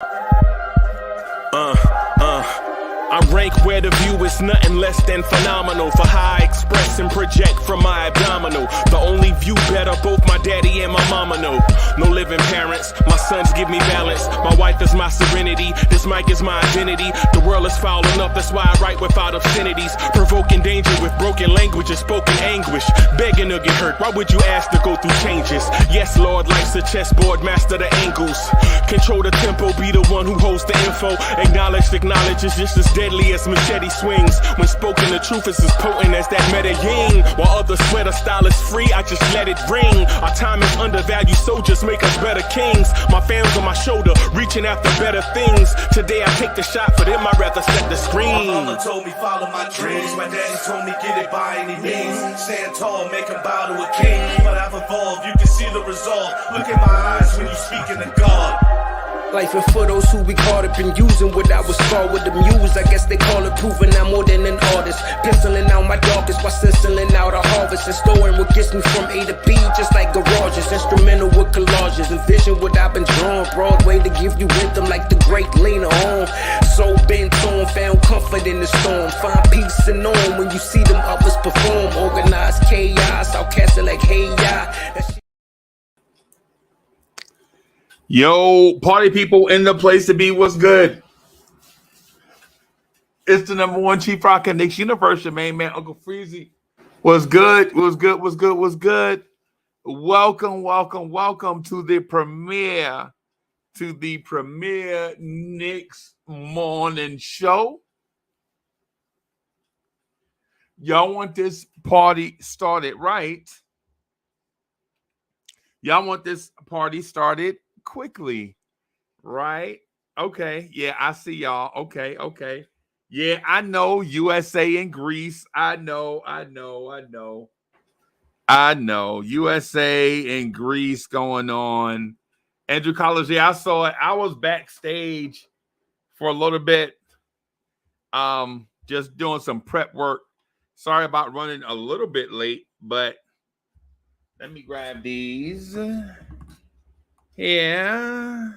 I rank where the view is nothing less than phenomenal for how I express and project from my abdominal. The only view better, both my daddy and my mama know. No living parents, my sons give me balance. My wife is my serenity, this mic is my identity. The world is foul enough, that's why I write without obscenities. Provoking danger with broken language and spoken anguish. Begging to get hurt, why would you ask to go through changes? Yes, Lord, life's a chessboard, master the angles. Control the tempo, be the one who holds the info. Acknowledge is just as deadly as machete swings. When spoken, the truth is as potent as that Medellin. While others swear the style is free, I just let it ring. Our time is undervalued, soldiers make us better kings. My fans on my shoulder, reaching after better things. Today I take the shot, for them I'd rather set the screen. My mama told me follow my dreams. My daddy told me get it by any means. Stand tall, make him bow to a king. But I've evolved, you can see the resolve. Look in my eyes when you speaking to God. Life and for those who we caught up in using what I was scarred with the muse. I guess they call it proving I'm more than an artist. Penciling out my darkest while stenciling out a harvest. And storing what gets me from A to B, just like garages. Instrumental with collages. Envision what I've been drawing. Broadway to give you rhythm like the great Lena Horne. So bent on, found comfort in the storm. Find peace and on when you see them others perform. Organized chaos, outcasted like hey ya. Yo, party people in the place to be. What's good? It's the number one Chief Rock and Knicks Universe, your main man, Uncle Freezy. What's good? What's good? What's good? What's good? Welcome to the premiere Knicks morning show. Y'all want this party started right? Y'all want this party started quickly, right? Okay, yeah, I see y'all. Okay. Yeah, I know USA and Greece. I know. USA and Greece going on. Andrew College, yeah, I saw it. I was backstage for a little bit, just doing some prep work. Sorry about running a little bit late, but let me grab these. Yeah.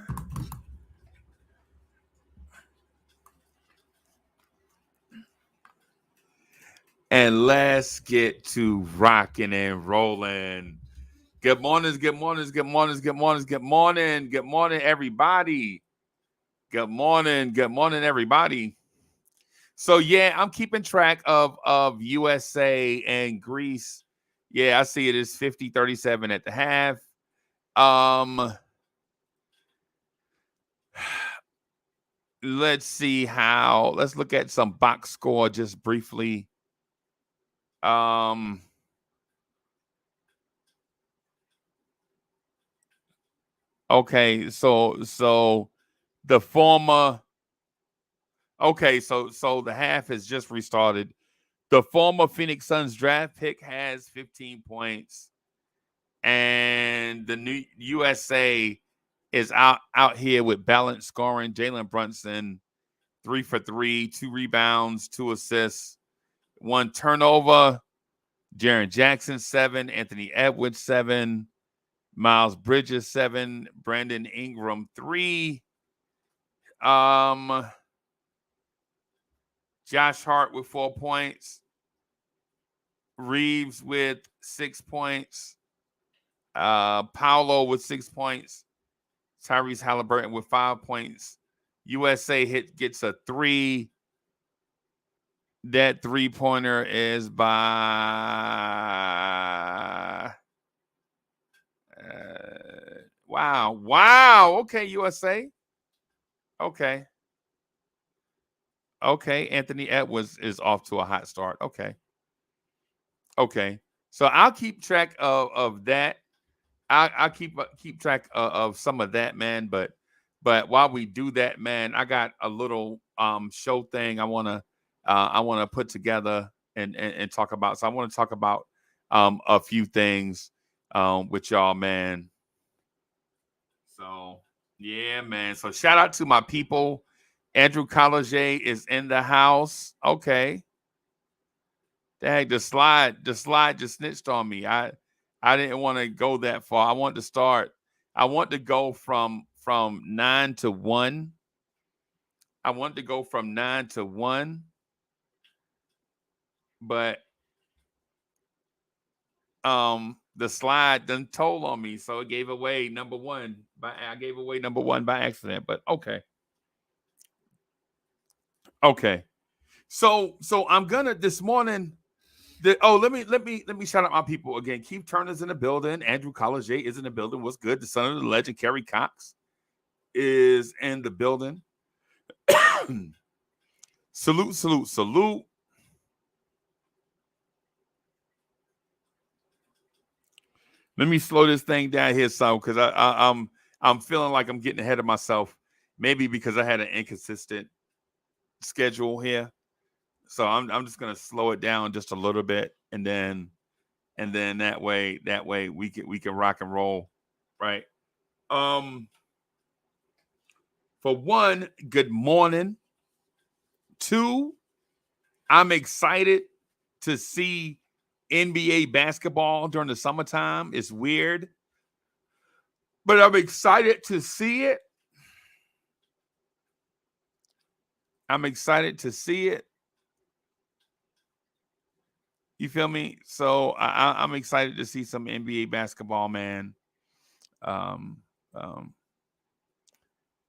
And let's get to rocking and rolling. Good morning, everybody. Good morning, everybody. So yeah, I'm keeping track of USA and Greece. Yeah, I see it is 50-37 at the half. Let's look at some box score just briefly. Okay, so the half has just restarted. The former Phoenix Suns draft pick has 15 points, and the new USA is out here with balanced scoring. Jalen Brunson, 3 for 3, 2 rebounds, 2 assists, 1 turnover. Jaren Jackson, 7. Anthony Edwards, 7. Miles Bridges, 7. Brandon Ingram, 3. Josh Hart with 4 points. Reeves with 6 points. Paolo with 6 points. Tyrese Halliburton with 5 points. USA gets a 3. That 3-pointer is by wow. Okay, USA. Okay. Anthony Edwards is off to a hot start. Okay. So I'll keep track of that. I'll keep track of some of that, man. But while we do that, man, I got a little show thing I wanna put together and talk about. So I want to talk about a few things with y'all, man. So yeah, man. So shout out to my people. Andrew College is in the house. Okay. Dang, the slide just snitched on me. I didn't want to go that far. I want to go from from 9 to 1. I wanted to go from 9 to 1, but the slide done told on me, so it gave away number 1. I gave away number 1 by accident, but okay. Okay. So I'm gonna this morning. Let me shout out my people again. Keith Turner's in the building. Andrew Collier is in the building. What's good? The son of the legend, Kerry Cox, is in the building. Salute. Let me slow this thing down here some because I'm feeling like I'm getting ahead of myself. Maybe because I had an inconsistent schedule here. So I'm just gonna slow it down just a little bit, and then that way we can rock and roll, right? For one, good morning. 2, I'm excited to see NBA basketball during the summertime. It's weird, but I'm excited to see it. You feel me? So I'm excited to see some NBA basketball, man.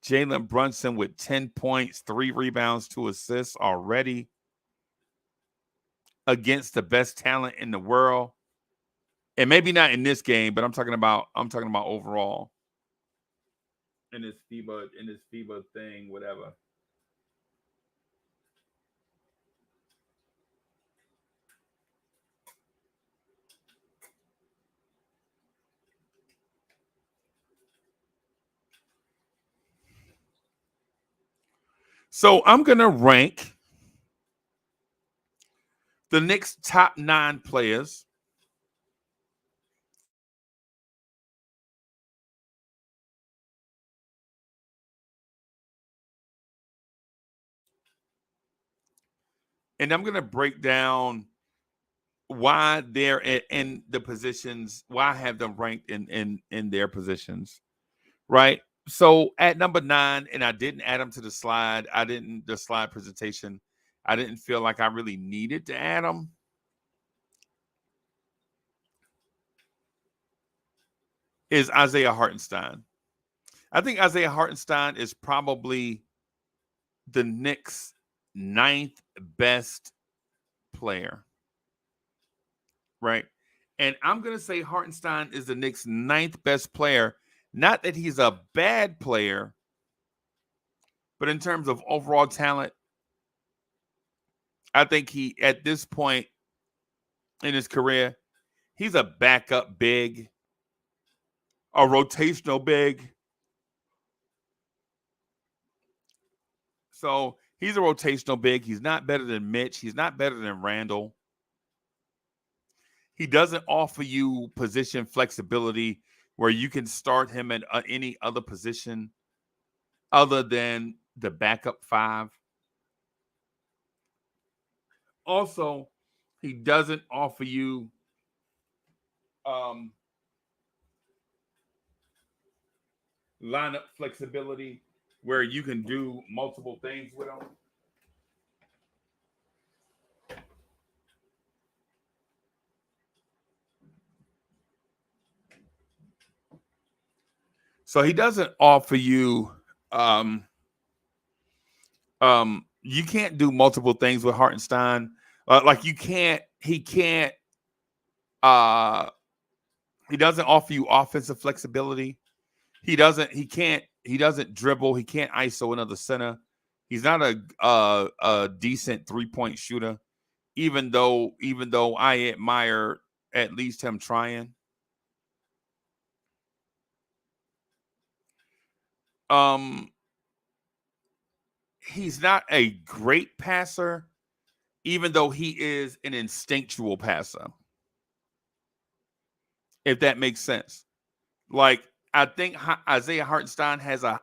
Jalen Brunson with 10 points, 3 rebounds, 2 assists already against the best talent in the world. And maybe not in this game, but I'm talking about overall in this FIBA thing, whatever. So I'm gonna rank the Knicks' top 9 players. And I'm going to break down why they're in the positions, why I have them ranked in their positions, right? So at number 9, and I didn't add them to the slide. The slide presentation. I didn't feel like I really needed to add them. Is Isaiah Hartenstein. I think Isaiah Hartenstein is probably the Knicks' 9th best player. Right. And I'm going to say Hartenstein is the Knicks' 9th best player. Not that he's a bad player, but in terms of overall talent, I think he, at this point in his career, he's a backup big, a rotational big. So he's a rotational big. He's not better than Mitch. He's not better than Randall. He doesn't offer you position flexibility where you can start him at any other position other than the backup 5. Also, he doesn't offer you lineup flexibility where you can do multiple things with him. So he doesn't offer you you can't do multiple things with Hartenstein. Like he doesn't offer you offensive flexibility. He doesn't dribble. He can't ISO another center. He's not a decent 3-point shooter, even though I admire at least him trying. He's not a great passer, even though he is an instinctual passer. If that makes sense. Like, I think Isaiah Hartenstein has an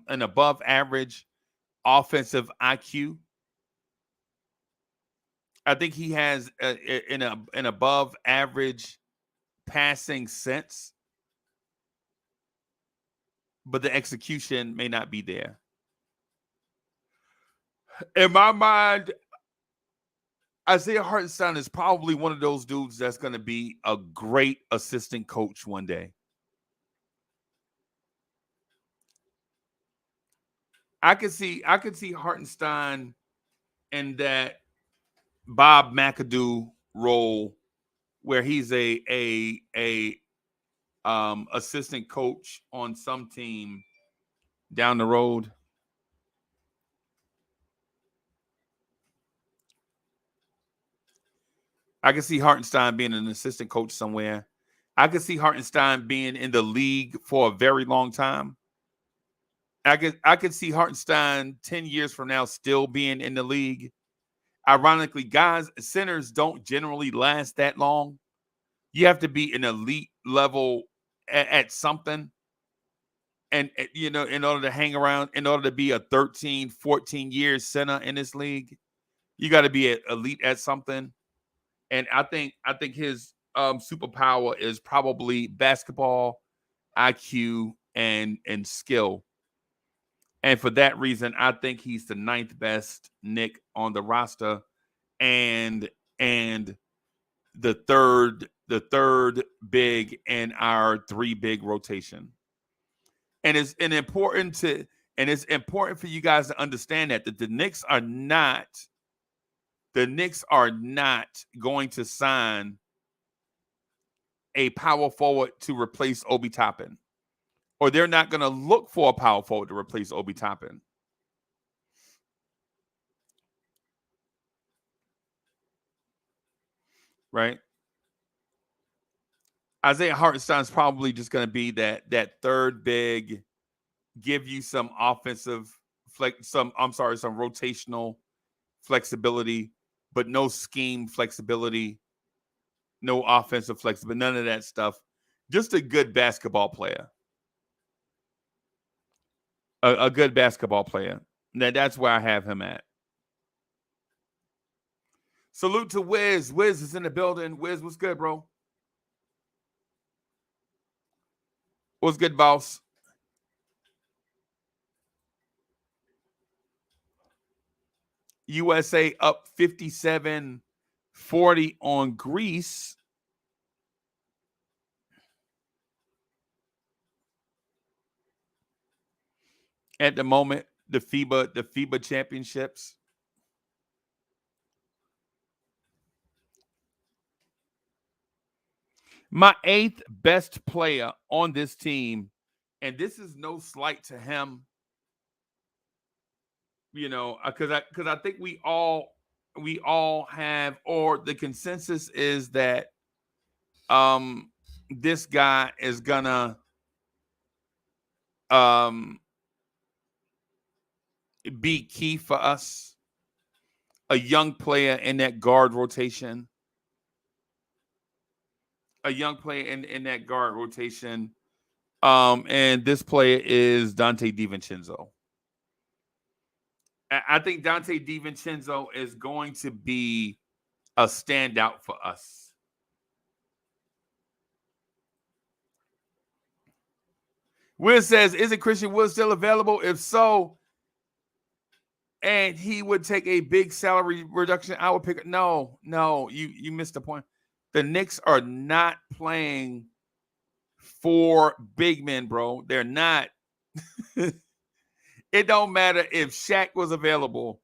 above average offensive IQ. I think he has an above average passing sense. but the execution may not be there. In my mind, Isaiah Hartenstein is probably one of those dudes that's going to be a great assistant coach one day. I could see Hartenstein in that Bob McAdoo role where he's a assistant coach on some team down the road. I can see Hartenstein being an assistant coach somewhere. I could see Hartenstein being in the league for a very long time. I could see Hartenstein 10 years from now still being in the league. Ironically, centers don't generally last that long. You have to be an elite level at something. And, in order to hang around, in order to be a 13, 14 years center in this league, you got to be elite at something. And I think his superpower is probably basketball, IQ, and skill. And for that reason, I think he's the 9th best Knick on the roster, and the third big in our 3 big rotation. And it's important for you guys to understand that the Knicks are not going to sign a power forward to replace Obi Toppin. Or they're not going to look for a power forward to replace Obi Toppin. Right? Isaiah Hartenstein's probably just going to be that third big, give you some offensive some rotational flexibility, but no scheme flexibility, no offensive flexibility, none of that stuff. Just a good basketball player. A good basketball player. That's where I have him at. Salute to Wiz. Wiz is in the building. Wiz, what's good, bro? What's good, boss? USA up 57-40 on Greece. At the moment, the FIBA championships. My 8th best player on this team, and this is no slight to him, because I think we all have, or the consensus is that this guy is gonna be key for us. A young player in that guard rotation. And this player is Dante DiVincenzo. I think Dante DiVincenzo is going to be a standout for us. Will says, isn't Christian Wood still available? If so, and he would take a big salary reduction, I would pick it. No, you missed the point. The Knicks are not playing for big men, bro. They're not. It don't matter if Shaq was available.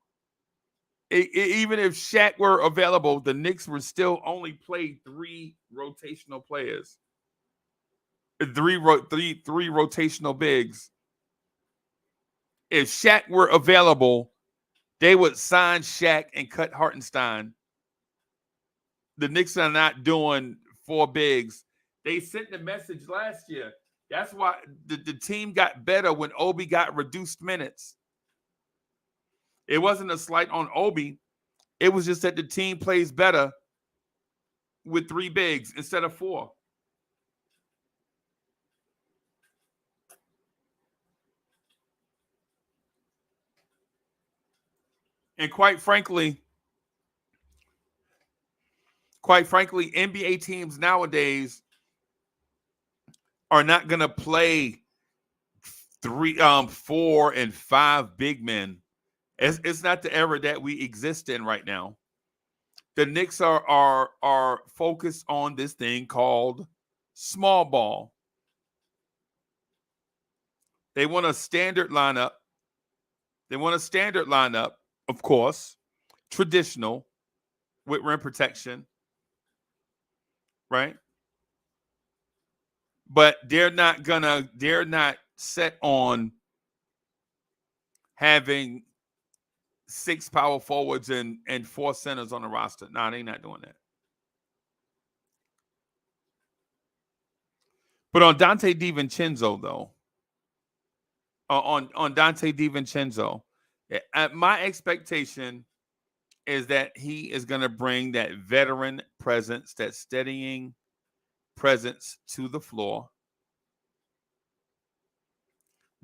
Even if Shaq were available, the Knicks would still only play 3 rotational players. 3 rotational bigs. If Shaq were available, they would sign Shaq and cut Hartenstein. The Knicks are not doing 4 bigs. They sent the message last year. That's why the team got better when Obi got reduced minutes. It wasn't a slight on Obi. It was just that the team plays better with 3 bigs instead of 4. And quite frankly, NBA teams nowadays are not going to play 4 and 5 big men. It's not the era that we exist in right now. The Knicks are focused on this thing called small ball. They want a standard lineup. Of course, traditional with rim protection, right? But they're not set on having 6 power forwards and 4 centers on the roster. No, they're not doing that. But on Dante DiVincenzo, though, on Dante DiVincenzo, my expectation is that he is going to bring that veteran presence, that steadying presence to the floor.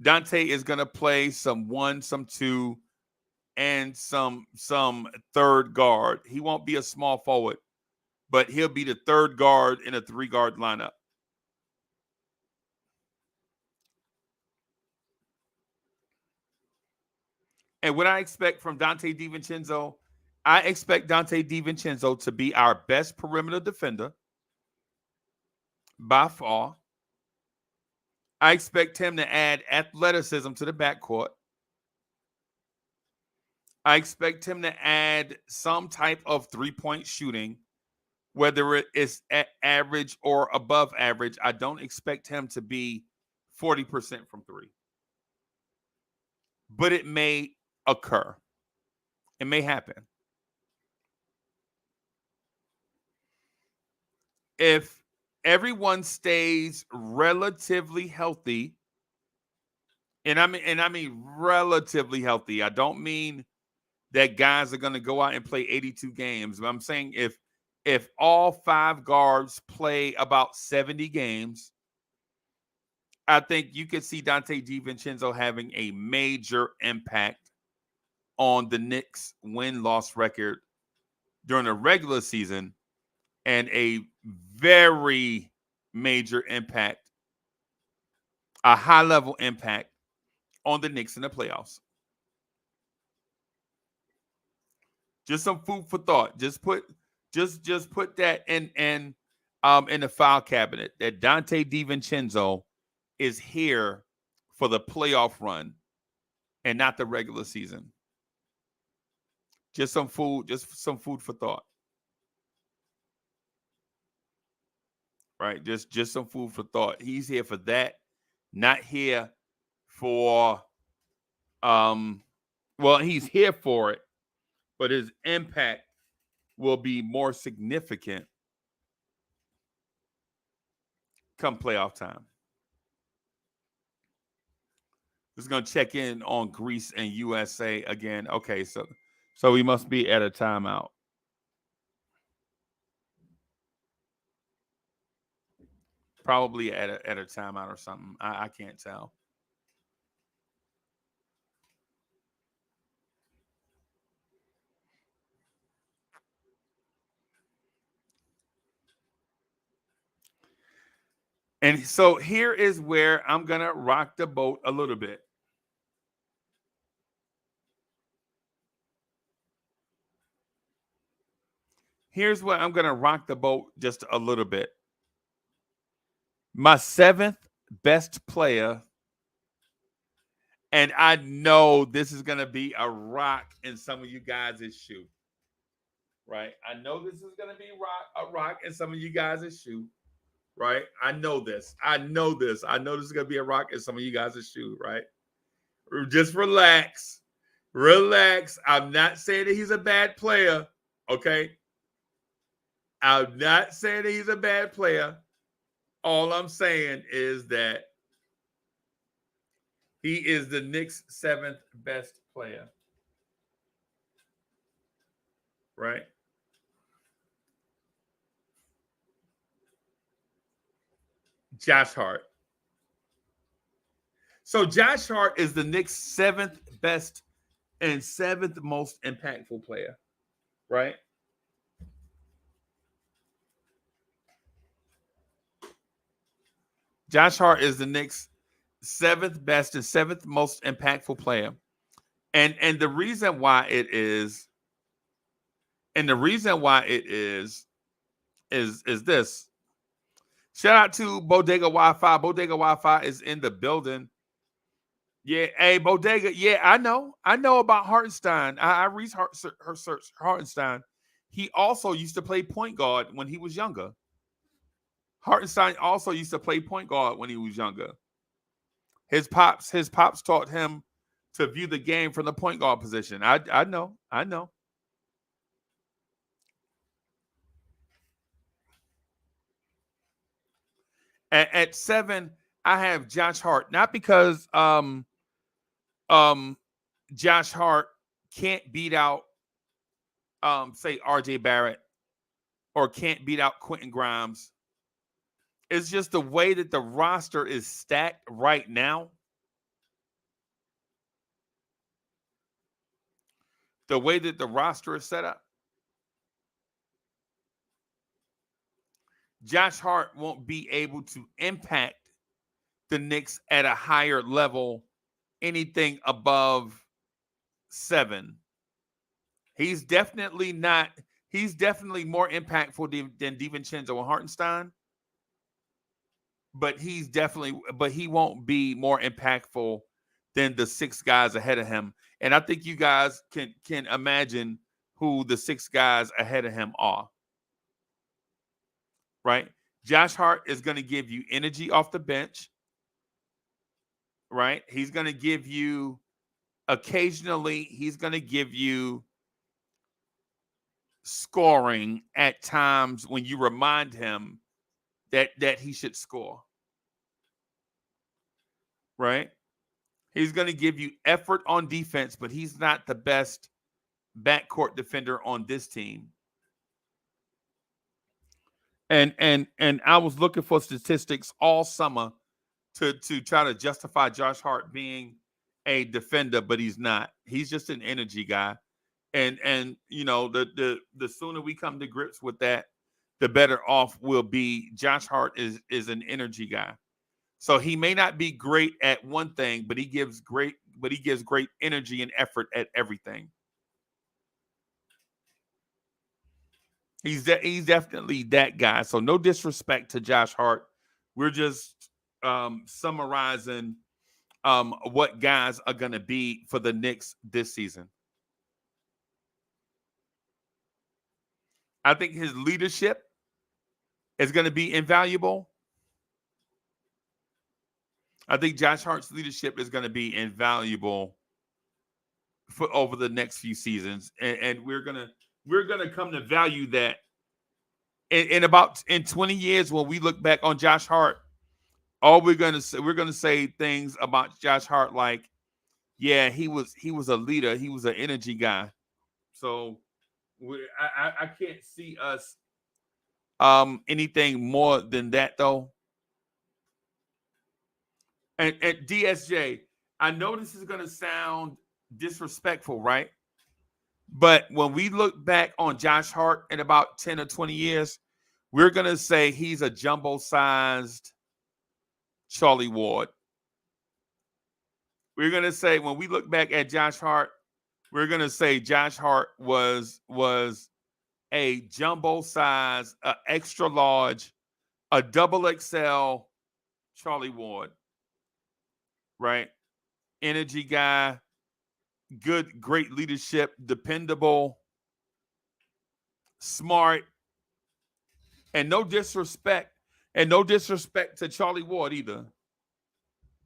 Dante is going to play some 1, some 2, and some third guard. He won't be a small forward, but he'll be the third guard in a 3-guard lineup. And what I expect from Dante DiVincenzo, I expect Dante DiVincenzo to be our best perimeter defender by far. I expect him to add athleticism to the backcourt. I expect him to add some type of 3-point shooting, whether it is at average or above average. I don't expect him to be 40% from 3. But it may occur. It may happen. If everyone stays relatively healthy, and I mean relatively healthy, I don't mean that guys are going to go out and play 82 games. But I'm saying if all 5 guards play about 70 games, I think you could see Dante DiVincenzo having a major impact on the Knicks' win-loss record during the regular season, and a very major impact, a high-level impact on the Knicks in the playoffs. Just some food for thought. Just put that in the file cabinet that Dante DiVincenzo is here for the playoff run and not the regular season. Just some food for thought. Right? Just some food for thought. He's here for that, not here for well, he's here for it, but his impact will be more significant come playoff time. Just gonna check in on Greece and USA again. Okay, so we must be at a timeout. Probably at a timeout or something. I can't tell. And so here is where I'm gonna rock the boat a little bit. Here's where I'm gonna rock the boat just a little bit. My 7th best player, and I know this is gonna be a rock in some of you guys' shoe. Right? I know this is gonna be a rock in some of you guys' shoe. Right? I know this. I know this is gonna be a rock in some of you guys' shoe, right? Just relax. Relax. I'm not saying that he's a bad player. Okay. I'm not saying that he's a bad player. All I'm saying is that he is the Knicks' 7th best player. Right? Josh Hart. So Josh Hart is the Knicks' 7th best and 7th most impactful player. Right? Josh Hart is the Knicks' seventh best and seventh most impactful player. And the reason why it is, is this. Shout out to Bodega Wi-Fi. Bodega Wi-Fi is in the building. Yeah, hey Bodega. Yeah, I know about Hartenstein. I read her search. Hartenstein. He also used to play point guard when he was younger. Hartenstein also used to play point guard when he was younger. His pops taught him to view the game from the point guard position. I know. At 7, I have Josh Hart, not because Josh Hart can't beat out say RJ Barrett or can't beat out Quentin Grimes. It's just the way that the roster is stacked right now. The way that the roster is set up. Josh Hart won't be able to impact the Knicks at a higher level, anything above 7. He's definitely more impactful than DiVincenzo and Hartenstein. But he won't be more impactful than the 6 guys ahead of him. And I think you guys can imagine who the 6 guys ahead of him are. Right? Josh Hart is going to give you energy off the bench. Right? He's going to give you occasionally, scoring at times when you remind him that he should score. Right? He's going to give you effort on defense, but he's not the best backcourt defender on this team. And I was looking for statistics all summer to try to justify Josh Hart being a defender, but he's not. He's just an energy guy. And you know, the sooner we come to grips with that, the better off we'll be. Josh Hart is an energy guy. So he may not be great at one thing, but he gives great energy and effort at everything. He's definitely that guy. So no disrespect to Josh Hart. We're just summarizing what guys are going to be for the Knicks this season. I think his leadership is going to be invaluable. I think Josh Hart's leadership is going to be invaluable for over the next few seasons, and we're gonna come to value that in 20 years when we look back on Josh Hart. All we're gonna say things about Josh Hart like, yeah, he was a leader, he was an energy guy. So I can't see us anything more than that though. And DSJ, I know this is going to sound disrespectful, right? But when we look back on Josh Hart in about 10 or 20 years, we're going to say he's a jumbo-sized Charlie Ward. We're going to say when we look back at Josh Hart, we're going to say Josh Hart was a jumbo-sized, extra large, a double XL Charlie Ward. Right? Energy guy, great leadership, dependable, smart, and no disrespect to Charlie Ward either.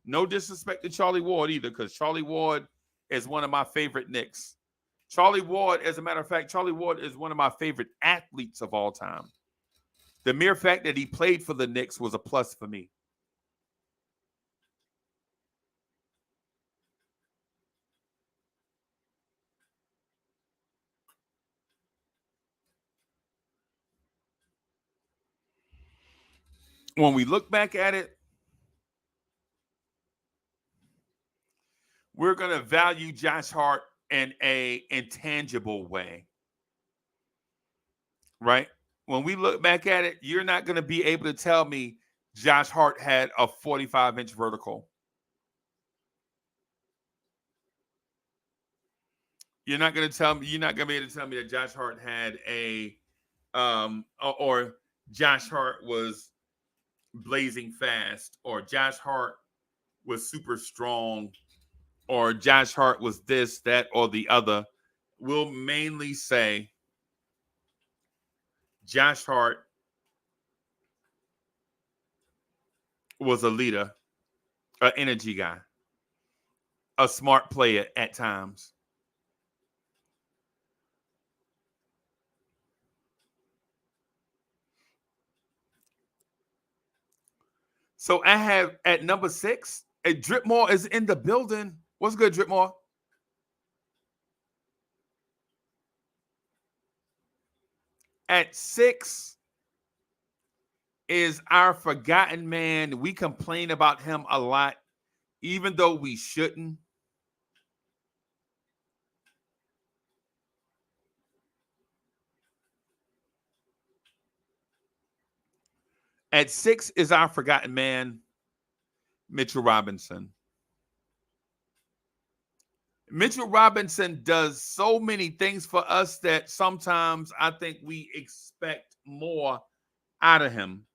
No disrespect to Charlie Ward either, because Charlie Ward is one of my favorite Knicks. Charlie Ward, as a matter of fact, Charlie Ward is one of my favorite athletes of all time. The mere fact that he played for the Knicks was a plus for me. When we look back at it, we're going to value Josh Hart in a intangible way. Right? When we look back at it, you're not going to be able to tell me Josh Hart had a 45-inch vertical. You're not gonna tell me. You're not gonna be able to tell me that Josh Hart had a, or Josh Hart was blazing fast, or Josh Hart was super strong, or Josh Hart was this, that, or the other. We'll mainly say Josh Hart was a leader, an energy guy, a smart player at times. So I have at number 6, Dripmore is in the building. What's good, Dripmore? At 6 is our forgotten man. We complain about him a lot, even though we shouldn't. At 6 is our forgotten man, Mitchell Robinson. Mitchell Robinson does so many things for us that sometimes I think we expect more out of him.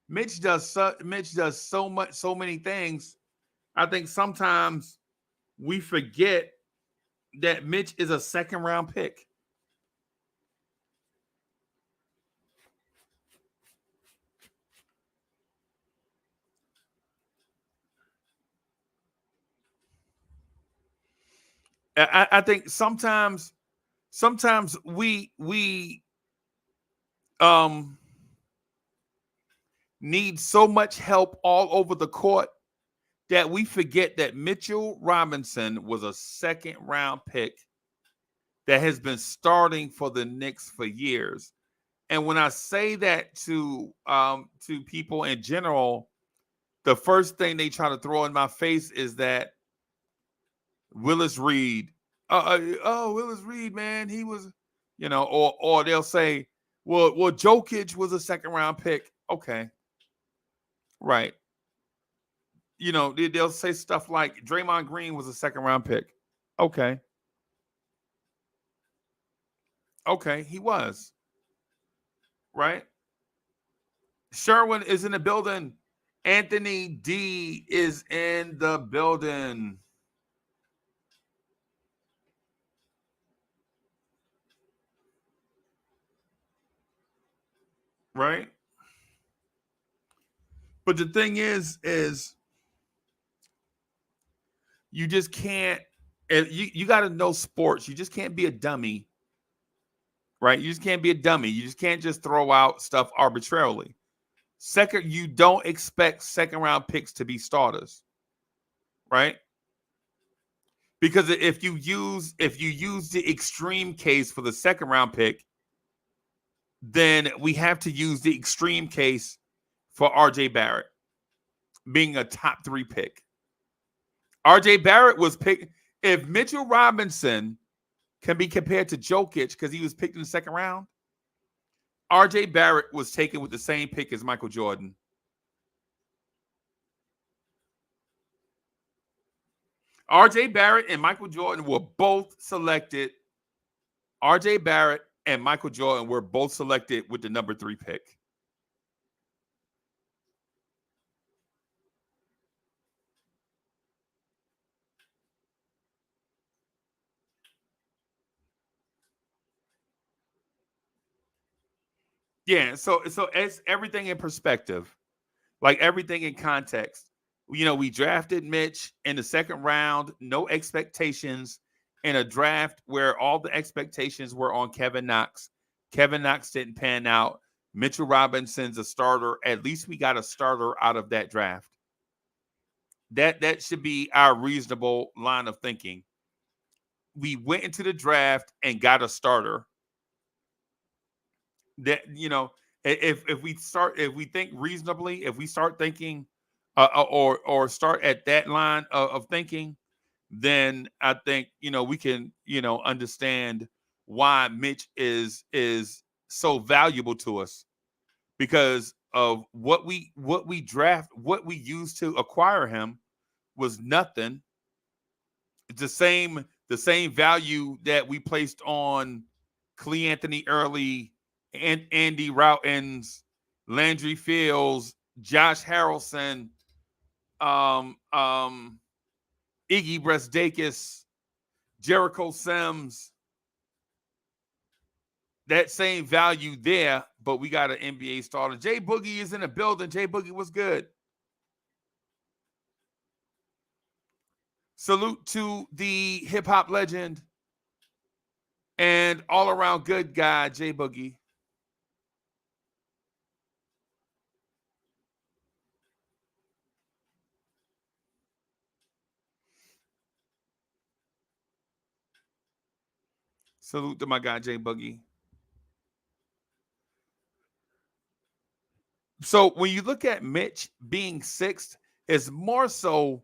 Mitch does so many things. I think sometimes we forget that Mitch is a second round pick. I think sometimes we need so much help all over the court that we forget that Mitchell Robinson was a second round pick that has been starting for the Knicks for years. And when I say that to people in general, the first thing they try to throw in my face is that Willis Reed. Willis Reed, man, he was, or they'll say, well, Jokic was a second round pick. Okay, right. They'll say stuff like Draymond Green was a second round pick. Okay, he was, right. Sherwin is in the building. Anthony D is in the building. Right? But the thing is you just can't, you got to know sports. You just can't be a dummy, right? You just can't be a dummy. You just can't just throw out stuff arbitrarily. Second, you don't expect second round picks to be starters, right? Because if you use the extreme case for the second round pick, then we have to use the extreme case for RJ Barrett being a top 3 pick. RJ Barrett was picked. If Mitchell Robinson can be compared to Jokic because he was picked in the second round, RJ Barrett was taken with the same pick as Michael Jordan. RJ Barrett and Michael Jordan were both selected. RJ Barrett and Michael Jordan were both selected with the number 3 pick. Yeah, so it's everything in perspective, like everything in context. We drafted Mitch in the second round, no expectations, in a draft where all the expectations were on Kevin Knox. Kevin Knox didn't pan out. Mitchell Robinson's a starter. At least we got a starter out of that draft. That should be our reasonable line of thinking. We went into the draft and got a starter. That if we think reasonably, if we start thinking or start at that line of thinking, then I think we can understand why Mitch is so valuable to us, because of what we used to acquire him was nothing. It's the same value that we placed on Clee Anthony Early and Andy Routens, Landry Fields, Josh Harrelson, Iggy Brezdakis, Jericho Sims. That same value there, but we got an NBA starter. Jay Boogie is in the building. Jay Boogie was good. Salute to the hip hop legend and all around good guy, Jay Boogie. Salute to my guy, Jay Boogie. So when you look at Mitch being sixth, it's more so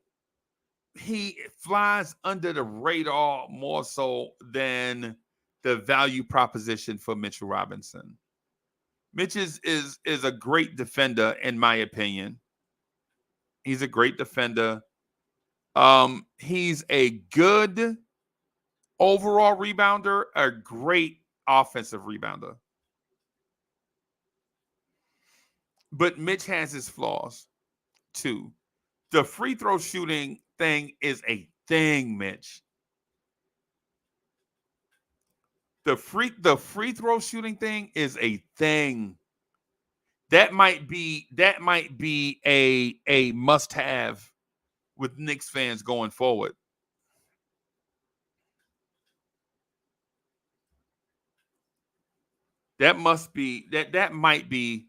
he flies under the radar more so than the value proposition for Mitchell Robinson. Mitch is a great defender, in my opinion. He's a great defender. He's a good overall rebounder, a great offensive rebounder. But Mitch has his flaws too. The free throw shooting thing is a thing, Mitch. The free throw shooting thing is a thing. That might be a must have with Knicks fans going forward. That might be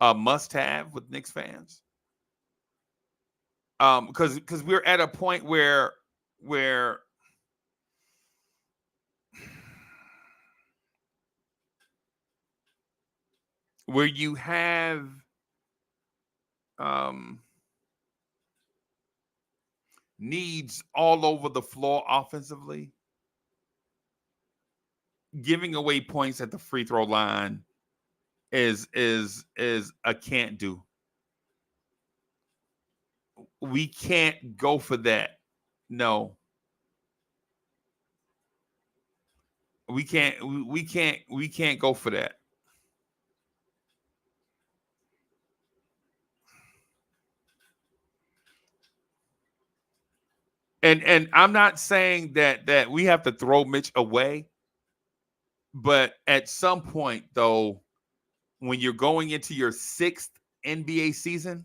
a must have with Knicks fans. Because we're at a point where you have needs all over the floor offensively. Giving away points at the free throw line is a can't do. We can't go for that. No. We can't go for that. And I'm not saying that we have to throw Mitch away, but at some point though, when you're going into your sixth NBA season,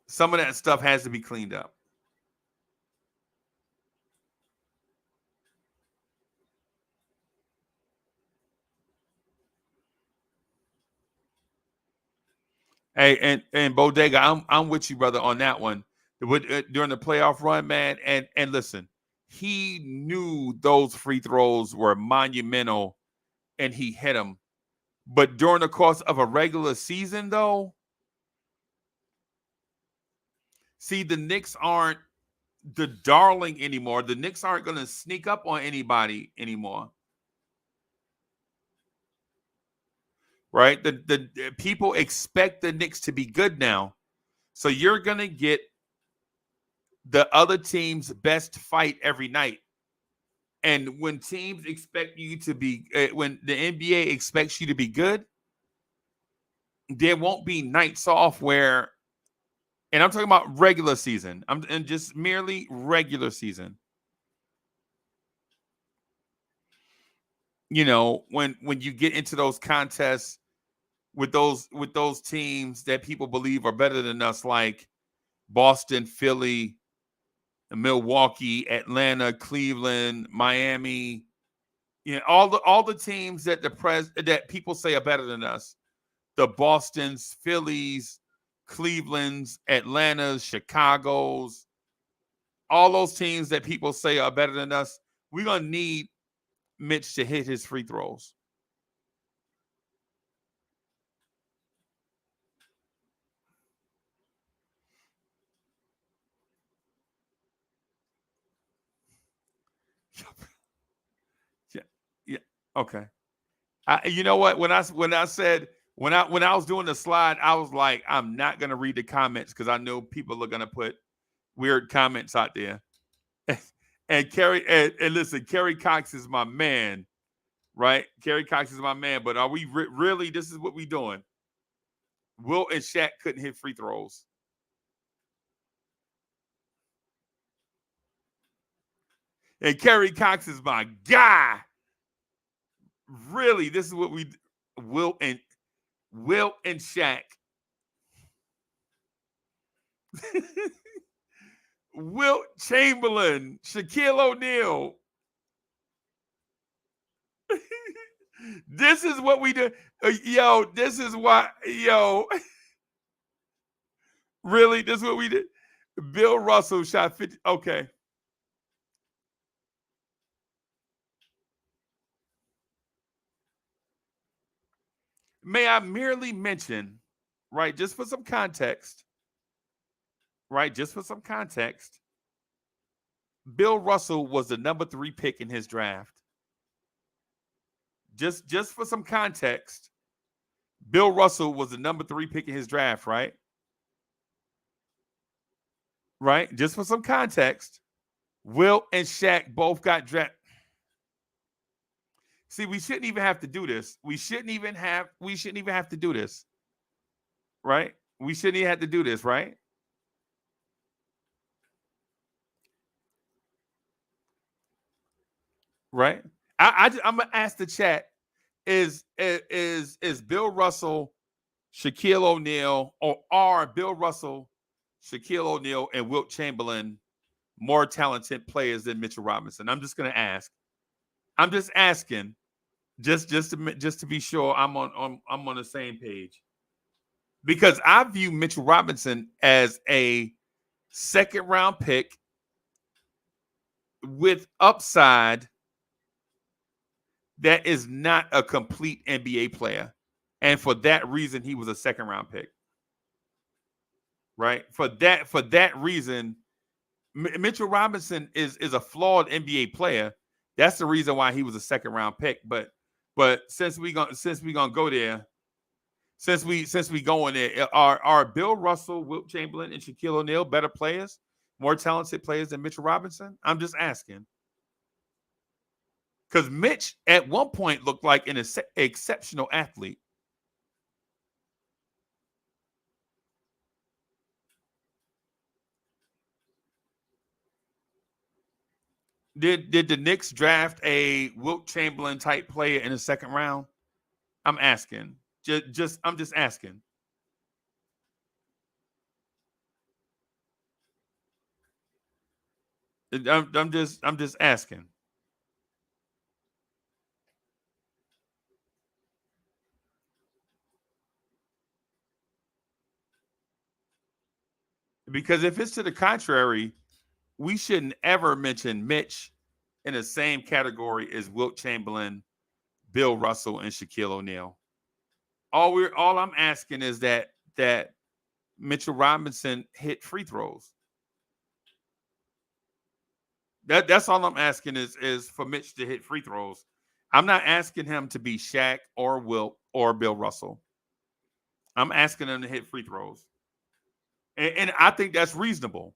some of that stuff has to be cleaned up. Hey, and Bodega, I'm with you, brother, on that one. During the playoff run, man, and listen, he knew those free throws were monumental, and he hit them. But during the course of a regular season, though, see, the Knicks aren't the darling anymore. The Knicks aren't going to sneak up on anybody anymore. Right? The people expect the Knicks to be good now. So you're going to get the other team's best fight every night. And when teams expect you to be, when the NBA expects you to be good, there won't be nights off where, and I'm talking about regular season. And just merely regular season. You know, when you get into those contests with those teams that people believe are better than us, like Boston, Philly, Milwaukee, Atlanta, Cleveland, Miami, you know, all the teams that that people say are better than us. The Bostons, Phillies, Clevelands, Atlantas, Chicago's, all those teams that people say are better than us, we're gonna need Mitch to hit his free throws. Yeah, yeah. Okay. You know what? When I was doing the slide, I was like, I'm not gonna read the comments because I know people are gonna put weird comments out there. And Kerry and listen, Kerry Cox is my man, right? Kerry Cox is my man. But are we really? This is what we doing? Wilt and Shaq couldn't hit free throws. And Kerry Cox is my guy. Really, this is what we Wilt and Shaq. Wilt Chamberlain, Shaquille O'Neal. This is what we do. Yo, this is why, yo. Really, this is what we did. Bill Russell shot 50. Okay. May I merely mention, right, just for some context, right, just for some context, Bill Russell was the number 3 pick in his draft. Just for some context, Bill Russell was the number 3 pick in his draft, right? Right? Just for some context, Wilt and Shaq both got drafted. See, we shouldn't even have to do this. We shouldn't even have to do this. Right? We shouldn't even have to do this, right? Right? I'm gonna ask the chat: Is Bill Russell, Shaquille O'Neal, or are Bill Russell, Shaquille O'Neal, and Wilt Chamberlain more talented players than Mitchell Robinson? I'm just gonna ask. I'm just asking, just to be sure I'm on the same page. Because I view Mitchell Robinson as a second round pick with upside that is not a complete NBA player. And for that reason, he was a second round pick. Right? For that reason, Mitchell Robinson is a flawed NBA player. That's the reason why he was a second round pick. But since we gonna go there, since we going there, are Bill Russell, Wilt Chamberlain, and Shaquille O'Neal better players, more talented players than Mitchell Robinson? I'm just asking. Because Mitch at one point looked like an exceptional athlete. Did the Knicks draft a Wilt Chamberlain type player in the second round? I'm asking. I'm just asking. I'm just asking. Because if it's to the contrary, we shouldn't ever mention Mitch in the same category as Wilt Chamberlain, Bill Russell, and Shaquille O'Neal. All I'm asking is that Mitchell Robinson hit free throws. That's all I'm asking is for Mitch to hit free throws. I'm not asking him to be Shaq or Wilt or Bill Russell. I'm asking him to hit free throws. And I think that's reasonable.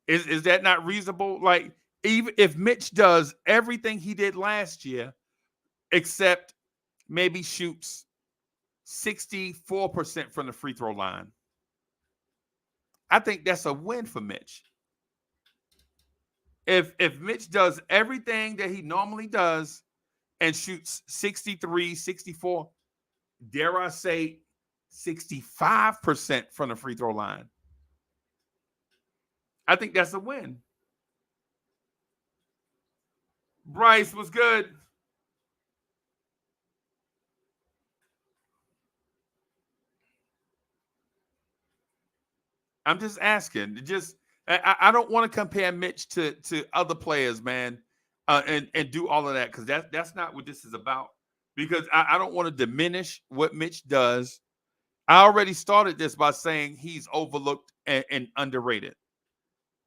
Is that not reasonable? Like, even if Mitch does everything he did last year, except maybe shoots 64% from the free throw line, I think that's a win for Mitch. If Mitch does everything that he normally does and shoots 63, 64, dare I say 65% from the free throw line, I think that's a win. Bryce was good. I'm just asking. I don't want to compare Mitch to other players, man, and do all of that because that's not what this is about. Because I don't want to diminish what Mitch does. I already started this by saying he's overlooked and underrated,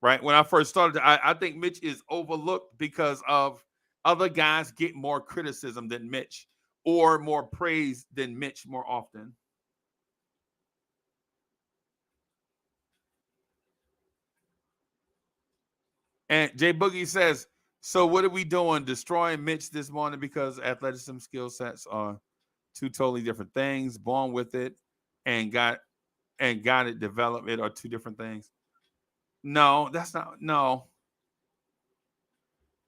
right? When I first started, I think Mitch is overlooked because of other guys get more criticism than Mitch or more praise than Mitch more often. And Jay Boogie says, so what are we doing? Destroying Mitch this morning because athleticism skill sets are two totally different things. Born with it and got it developed it are two different things. No, that's not. No,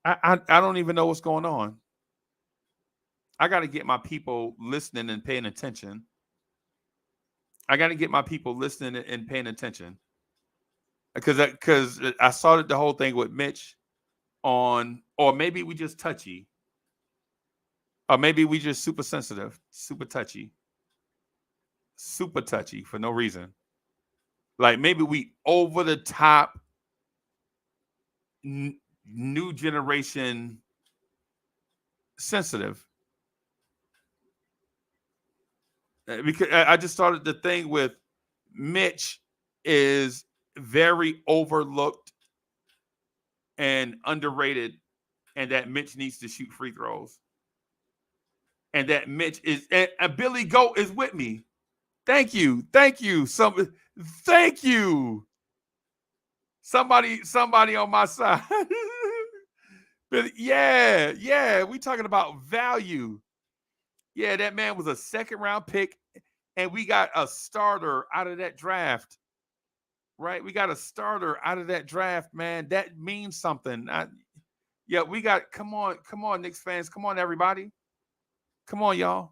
I don't even know what's going on. I got to get my people listening and paying attention. I got to get my people listening and paying attention because I started the whole thing with Mitch on, or maybe we just touchy, or maybe we just super sensitive, super touchy for no reason. Like maybe we over the top new generation sensitive. Because I just started the thing with Mitch is very overlooked and underrated, and that Mitch needs to shoot free throws. And that Mitch is, and Billy Goat is with me. Thank you. Thank you. Thank you. Somebody on my side. But yeah. We talking about value. Yeah, that man was a second round pick, and we got a starter out of that draft. Right? We got a starter out of that draft, man. That means something. We got, come on, Knicks fans. Come on, everybody. Come on, y'all.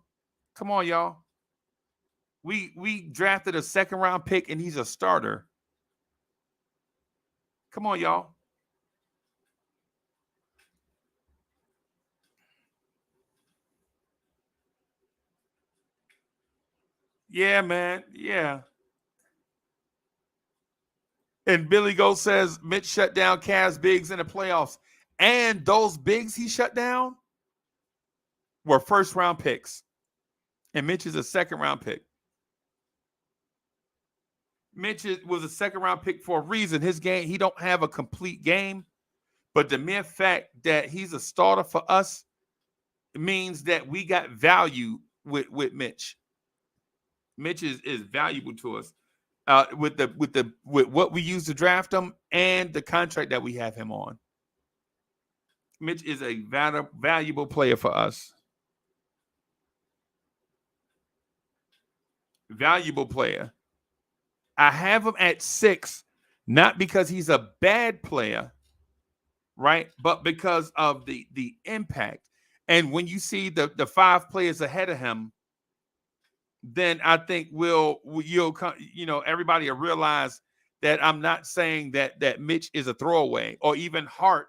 We drafted a second round pick and he's a starter. Come on, y'all. Yeah, man. Yeah. And Billy Goat says Mitch shut down Cavs bigs in the playoffs. And those bigs he shut down were first round picks. And Mitch is a second round pick. Mitch was a second round pick for a reason. His game, he don't have a complete game. But the mere fact that he's a starter for us means that we got value with Mitch. Mitch is valuable to us with what we use to draft him and the contract that we have him on. Mitch is a valuable player for us. Valuable player. I have him at 6, not because he's a bad player, right? But because of the impact. And when you see the 5 players ahead of him, then I think everybody will realize that I'm not saying that Mitch is a throwaway, or even Hart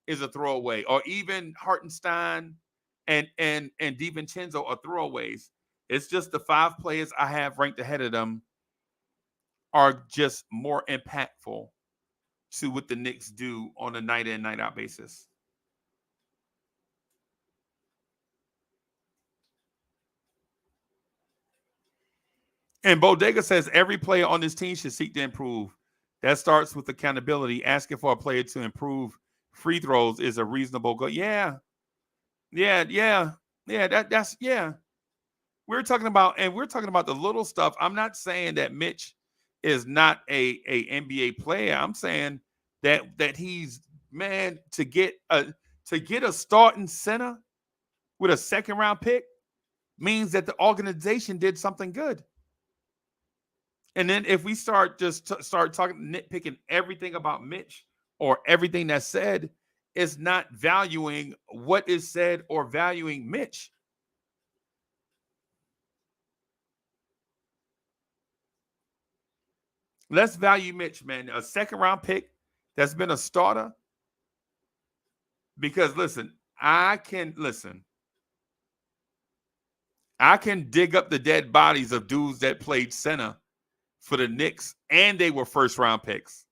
is a throwaway, or even Hartenstein and DiVincenzo are throwaways. It's just the 5 players I have ranked ahead of them are just more impactful to what the Knicks do on a night in, night out basis. And Bodega says every player on this team should seek to improve. That starts with accountability. Asking for a player to improve free throws is a reasonable goal. Yeah. That's. We're talking about the little stuff. I'm not saying that Mitch is not a NBA player. I'm saying that he's, man, to get a starting center with a second round pick means that the organization did something good. And then if we start talking nitpicking everything about Mitch or everything that's said, it's not valuing what is said or valuing Mitch. Let's value Mitch, man. A second round pick that's been a starter. Because listen, I can dig up the dead bodies of dudes that played center for the Knicks and they were first round picks.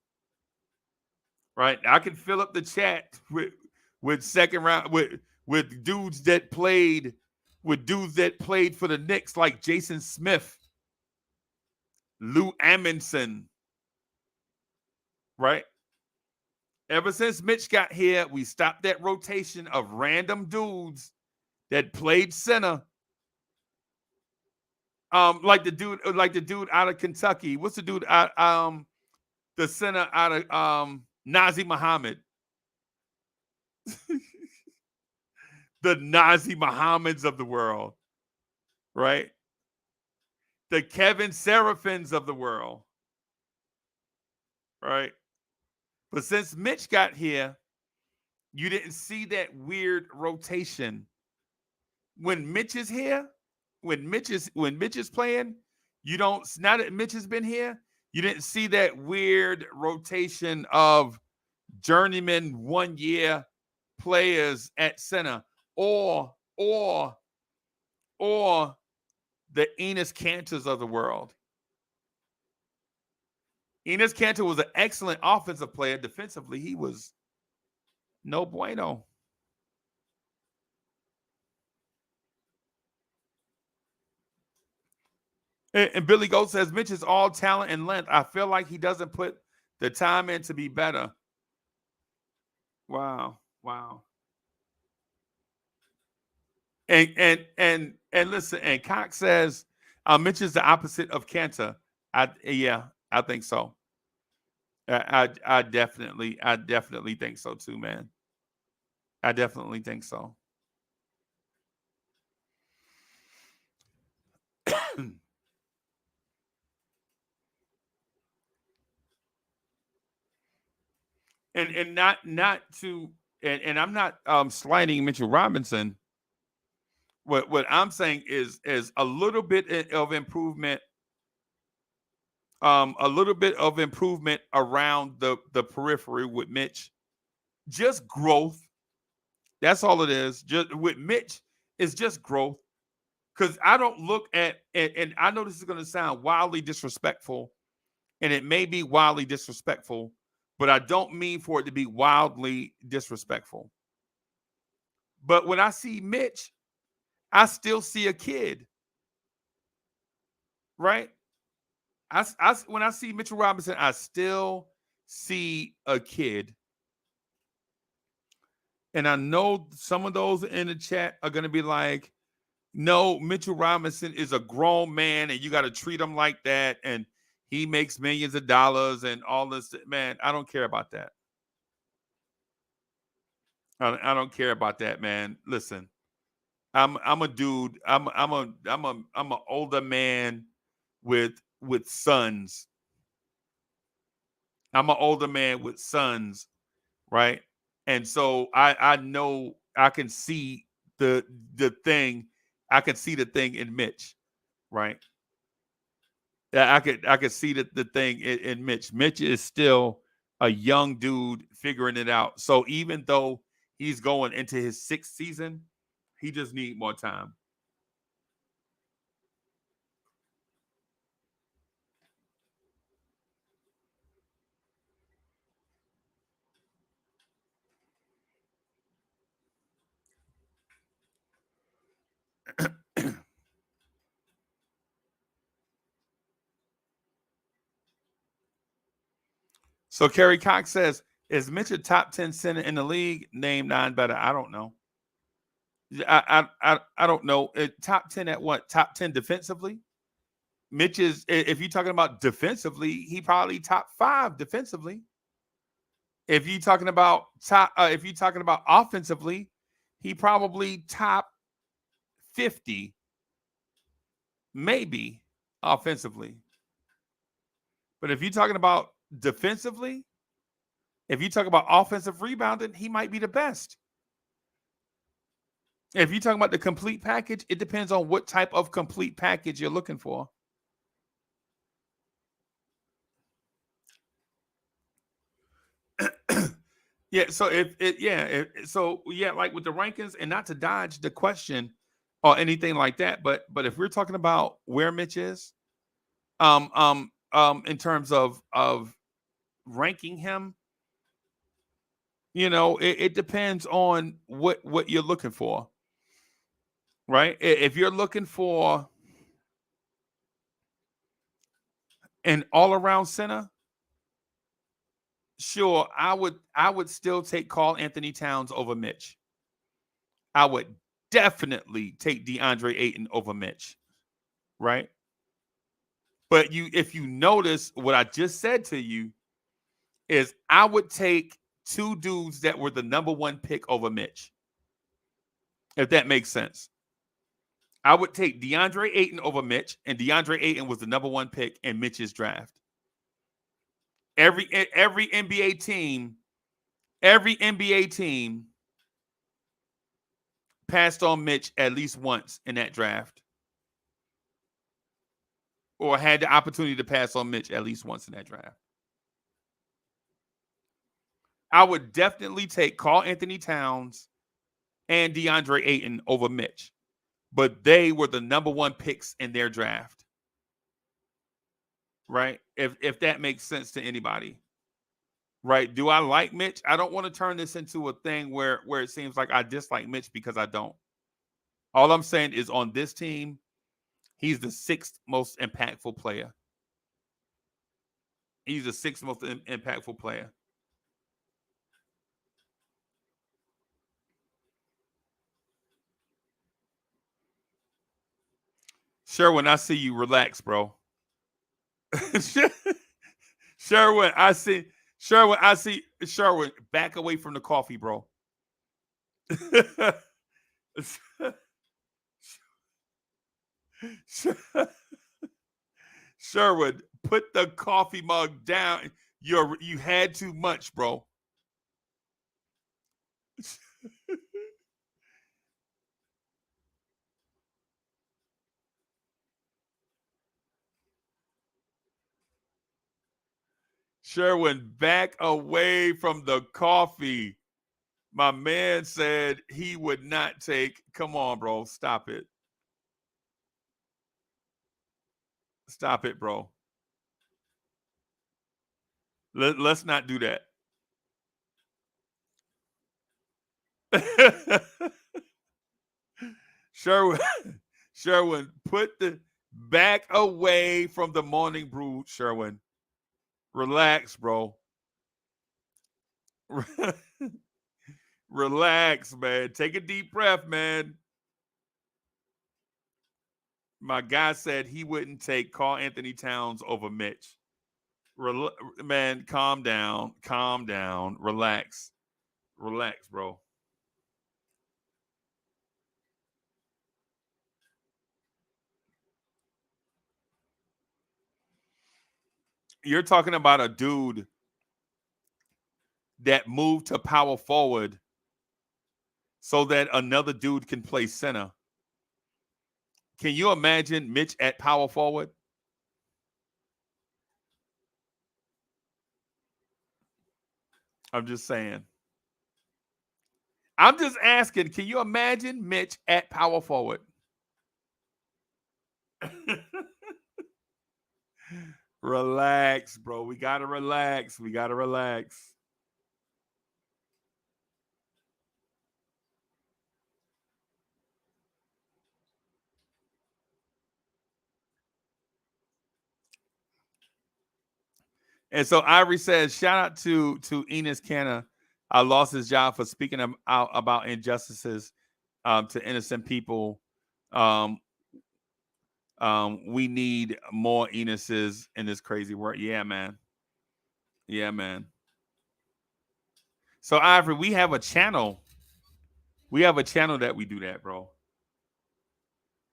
Right? I can fill up the chat with second round with dudes that played for the Knicks like Jason Smith, Lou Amundson, right? Ever since Mitch got here, we stopped that rotation of random dudes that played center. Like the dude out of Kentucky. What's the dude out the center out of Nazi Muhammad? The Nazi Muhammads of the world, right? The Kevin Seraphins of the world, right? But since Mitch got here, you didn't see that weird rotation. When Mitch is here, when Mitch is playing, you don't. Now that Mitch has been here, you didn't see that weird rotation of journeyman 1 year players at center, or the Enes Cantors of the world. Enes Kanter was an excellent offensive player. Defensively, he was no bueno. And Billy Goat says, Mitch is all talent and length. I feel like he doesn't put the time in to be better. Wow. And listen, and Cox says, Mitch is the opposite of Kanter. I think so. I definitely think so too, man. I definitely think so. and not to and I'm not slighting Mitchell Robinson. What I'm saying is a little bit of improvement. A little bit of improvement around the periphery with Mitch. Just growth. That's all it is. Just with Mitch, it's just growth. Because I don't look at and I know this is going to sound wildly disrespectful, and it may be wildly disrespectful, but I don't mean for it to be wildly disrespectful. But when I see Mitch, I still see a kid, right? When I see Mitchell Robinson, I still see a kid. And I know some of those in the chat are going to be like, no, Mitchell Robinson is a grown man and you got to treat him like that. And he makes millions of dollars and all this. Man, I don't care about that. I don't care about that, man. Listen, I'm a dude. I'm an older man with sons. I'm an older man with sons, right? And so I know I can see the thing. I can see the thing in Mitch, right? I could see the thing in Mitch. Mitch is still a young dude figuring it out. So even though he's going into his 6th season, he just need more time. So Kerry Cox says, is Mitch a top 10 center in the league? Name 9 better. I don't know. I don't know. Top 10 at what? Top 10 defensively? Mitch is, if you're talking about defensively, he probably top 5 defensively. If you're talking about offensively, he probably top 50, maybe offensively. But if you're talking about defensively, if you talk about offensive rebounding, he might be the best. If you're talking about the complete package, it depends on what type of complete package you're looking for. Yeah, so like with the rankings, and not to dodge the question or anything like that, but if we're talking about where Mitch is, in terms of ranking him, it depends on what you're looking for, right? If you're looking for an all-around center, sure, I would still take Karl Anthony Towns over Mitch. I would definitely take DeAndre Ayton over Mitch, right? But if you notice what I just said to you, is I would take two dudes that were the number one pick over Mitch, if that makes sense. I would take DeAndre Ayton over Mitch, and DeAndre Ayton was the number one pick in Mitch's draft. Every NBA team passed on Mitch at least once in that draft, or had the opportunity to pass on Mitch at least once in that draft. I would definitely take Karl Anthony Towns and DeAndre Ayton over Mitch, but they were the number one picks in their draft, right? If that makes sense to anybody, right? Do I like Mitch? I don't want to turn this into a thing where it seems like I dislike Mitch, because I don't. All I'm saying is, on this team, he's the sixth most impactful player. He's the sixth most impactful player. Sherwin, I see you. Relax, bro. Sherwin, I see. Sherwin, back away from the coffee, bro. Sherwood, put the coffee mug down. You had too much, bro. Sherwin, back away from the coffee. My man said he would not take. Come on, bro. Stop it. Stop it, bro. Let's not do that. Sherwin, put the back away from the morning brew, Sherwin. Relax, bro. Relax, man. Take a deep breath, man. My guy said he wouldn't take Karl Anthony Towns over Mitch. Man, calm down. Calm down. Relax. Relax, bro. You're talking about a dude that moved to power forward so that another dude can play center. Can you imagine Mitch at power forward? I'm just saying. I'm just asking, can you imagine Mitch at power forward? Relax, bro. We got to relax. We got to relax. And so Ivory says, shout out to Enos Canna. I lost his job for speaking out about injustices to innocent people. We need more Enos's in this crazy world. Yeah, man. Yeah, man. So Ivory, we have a channel. We have a channel that we do that, bro.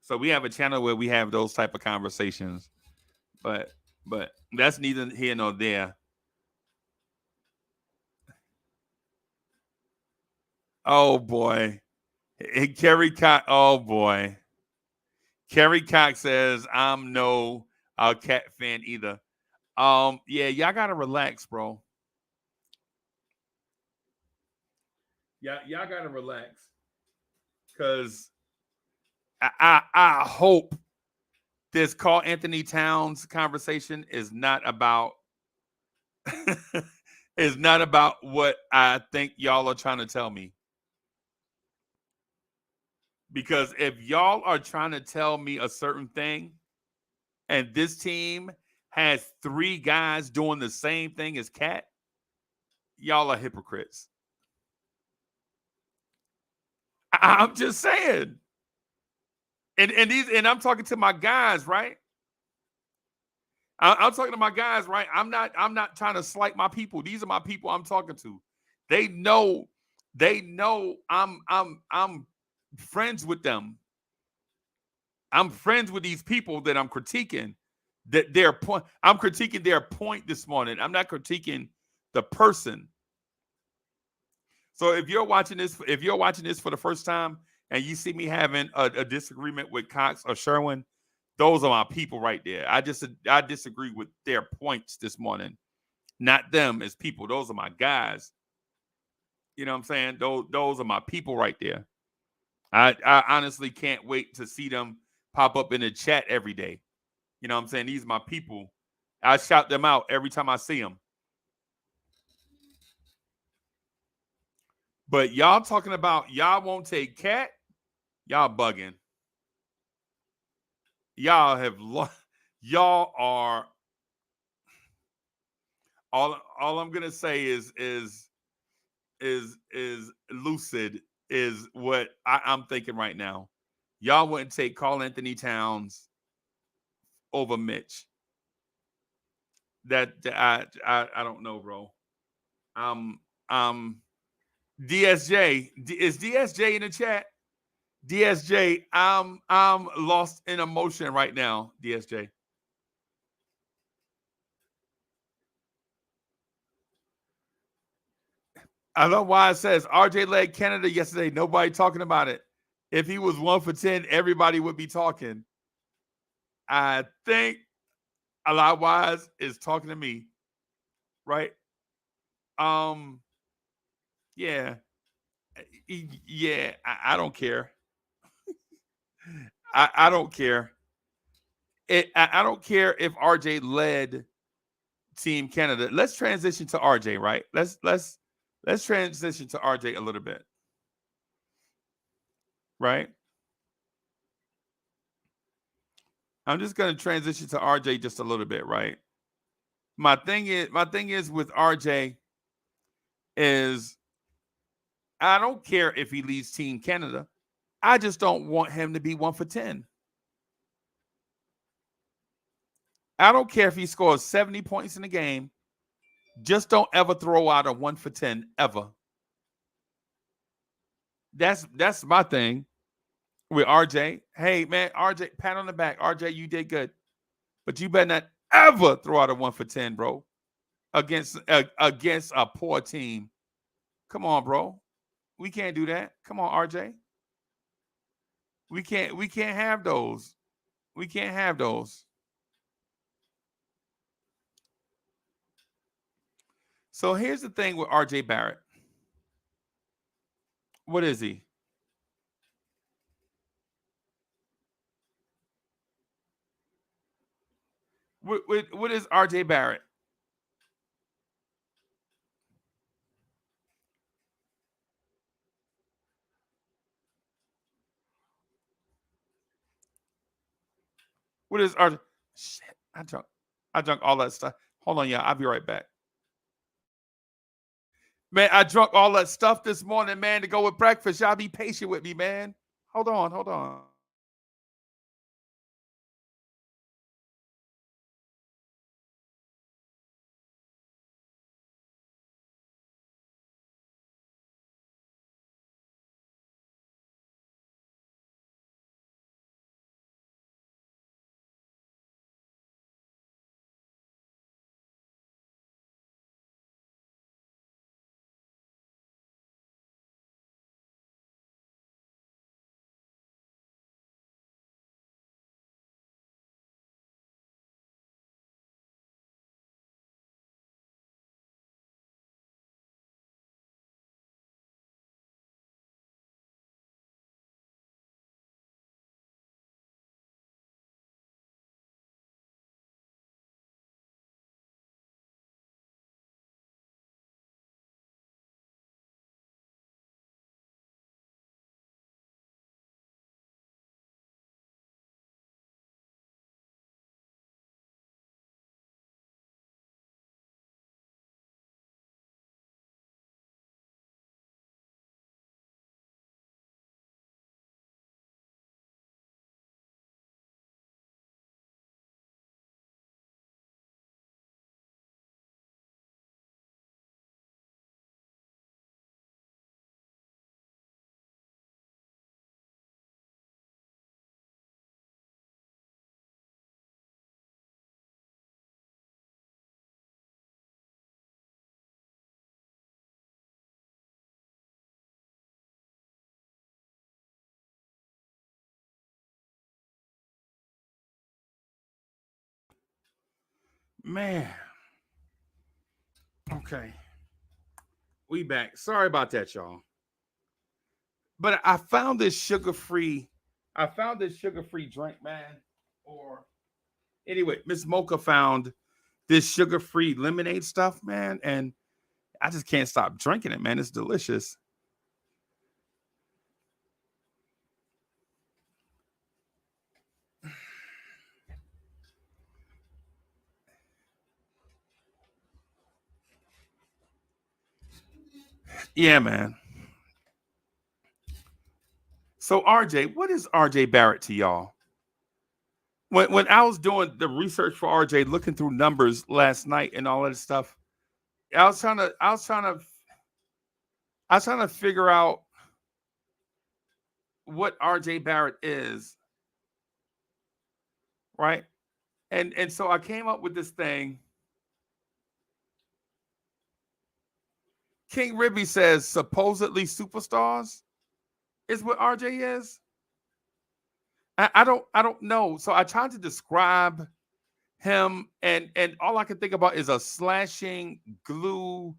So we have a channel where we have those type of conversations. But that's neither here nor there. Oh boy. Kerry Cox. Oh boy. Kerry Cox says, I'm no cat fan either. Yeah, y'all gotta relax, bro. Yeah, y'all gotta relax. Cause I hope this Karl Anthony Towns conversation is not about is not about what I think y'all are trying to tell me. Because if y'all are trying to tell me a certain thing, and this team has three guys doing the same thing as Cat, y'all are hypocrites. I'm just saying. And I'm talking to my guys, right? I'm talking to my guys, right? I'm not trying to slight my people. These are my people I'm talking to. They know I'm friends with them. I'm friends with these people that I'm critiquing. That their point, I'm critiquing their point this morning. I'm not critiquing the person. So if you're watching this for the first time and you see me having a disagreement with Cox or Sherwin, those are my people right there. I disagree with their points this morning, not them as people. Those are my guys. You know what I'm saying? Those are my people right there. I honestly can't wait to see them pop up in the chat every day. You know what I'm saying? These are my people. I shout them out every time I see them. But y'all talking about y'all won't take Cat, y'all bugging. Y'all have y'all are all I'm gonna say is lucid is what I'm thinking right now. Y'all wouldn't take Karl Anthony Towns over Mitch. That I don't know, bro. Um DSJ is DSJ in the chat. DSJ, I'm lost in emotion right now. DSJ. I don't know why it says RJ led Canada yesterday. Nobody talking about it. If he was 1 for 10, everybody would be talking. I think a lot wise is talking to me, right? Yeah, yeah. I don't care. I don't care. I don't care if RJ led Team Canada. Let's transition to RJ, right? Let's transition to RJ a little bit, right? I'm just gonna transition to RJ just a little bit, right? My thing is with RJ is I don't care if he leads Team Canada. I just don't want him to be 1 for 10. I don't care if he scores 70 points in a game. Just don't ever throw out a 1 for 10 ever. That's my thing with RJ. Hey man, RJ, pat on the back. RJ, you did good. But you better not ever throw out a 1 for 10, bro. Against a poor team. Come on, bro. We can't do that. Come on, RJ. We can't have those. We can't have those. So here's the thing with RJ Barrett. What is he? What is RJ Barrett? What is RJ? Shit, I drunk all that stuff. Hold on, y'all. I'll be right back. Man, I drunk all that stuff this morning, man, to go with breakfast. Y'all be patient with me, man. Hold on. Man. Okay. We back. Sorry about that, y'all. But I found this sugar-free drink, man. Or anyway, Miss Mocha found this sugar-free lemonade stuff, man, and I just can't stop drinking it, man. It's delicious. Yeah, man. So RJ, what is RJ Barrett to y'all? When I was doing the research for RJ, looking through numbers last night and all that stuff, I was trying to figure out what RJ Barrett is, right? And so I came up with this thing. King Ribby says supposedly superstars is what RJ is. I don't know. So I tried to describe him, and all I can think about is a slashing, glue,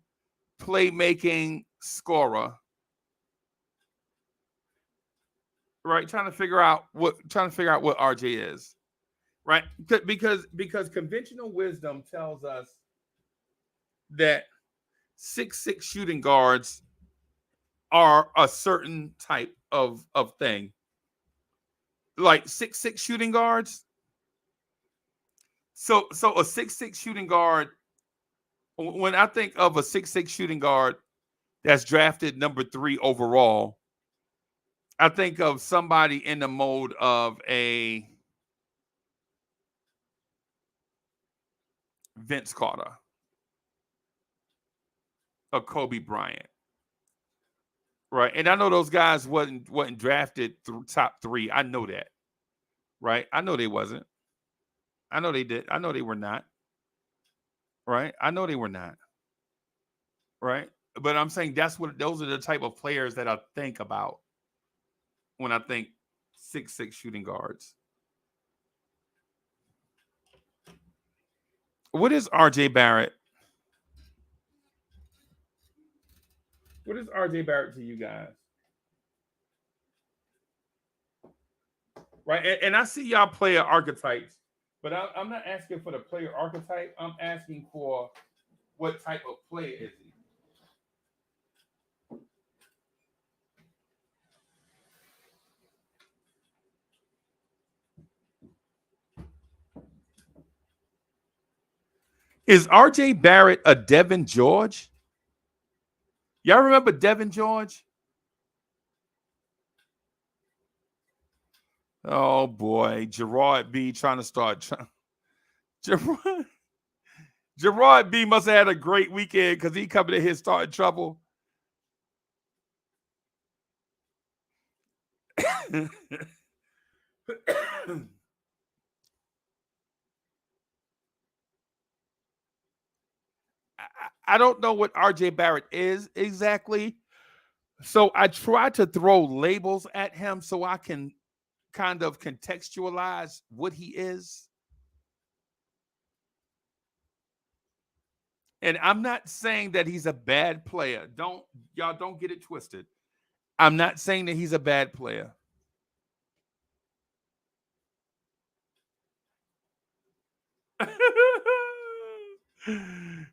playmaking scorer. Right? Trying to figure out what RJ is. Right? Because conventional wisdom tells us that 6'6" shooting guards are a certain type of thing. Like 6'6" shooting guards. So a 6'6" shooting guard, when I think of a 6'6" shooting guard that's drafted number 3 overall, I think of somebody in the mode of a Vince Carter, a Kobe Bryant. Right. And I know those guys wasn't drafted through top 3. I know that. Right. I know they wasn't. I know they did. I know they were not. Right. I know they were not. Right. But I'm saying those are the type of players that I think about when I think 6'6" shooting guards. What is RJ Barrett? What is RJ Barrett to you guys? Right. And I see y'all player archetypes, but I'm not asking for the player archetype. I'm asking for what type of player is he? Is RJ Barrett a Devin George? Y'all remember Devin George? Oh boy, Gerard B trying to start. Gerard B must have had a great weekend because he coming in here starting trouble. I don't know what RJ Barrett is exactly. So I try to throw labels at him so I can kind of contextualize what he is. And I'm not saying that he's a bad player. Y'all don't get it twisted. I'm not saying that he's a bad player.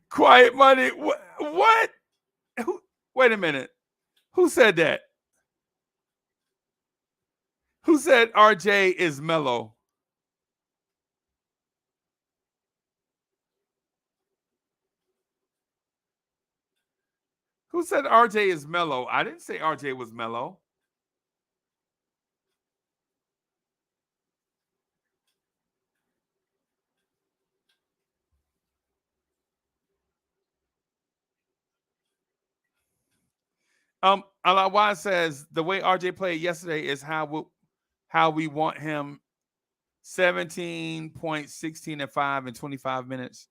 Quiet money. What? Wait a minute. Who said that? Who said RJ is mellow? Who said RJ is mellow? I didn't say RJ was mellow. Alawan says the way RJ played yesterday is how we want him. 17 points, 16 and 5 in 25 minutes.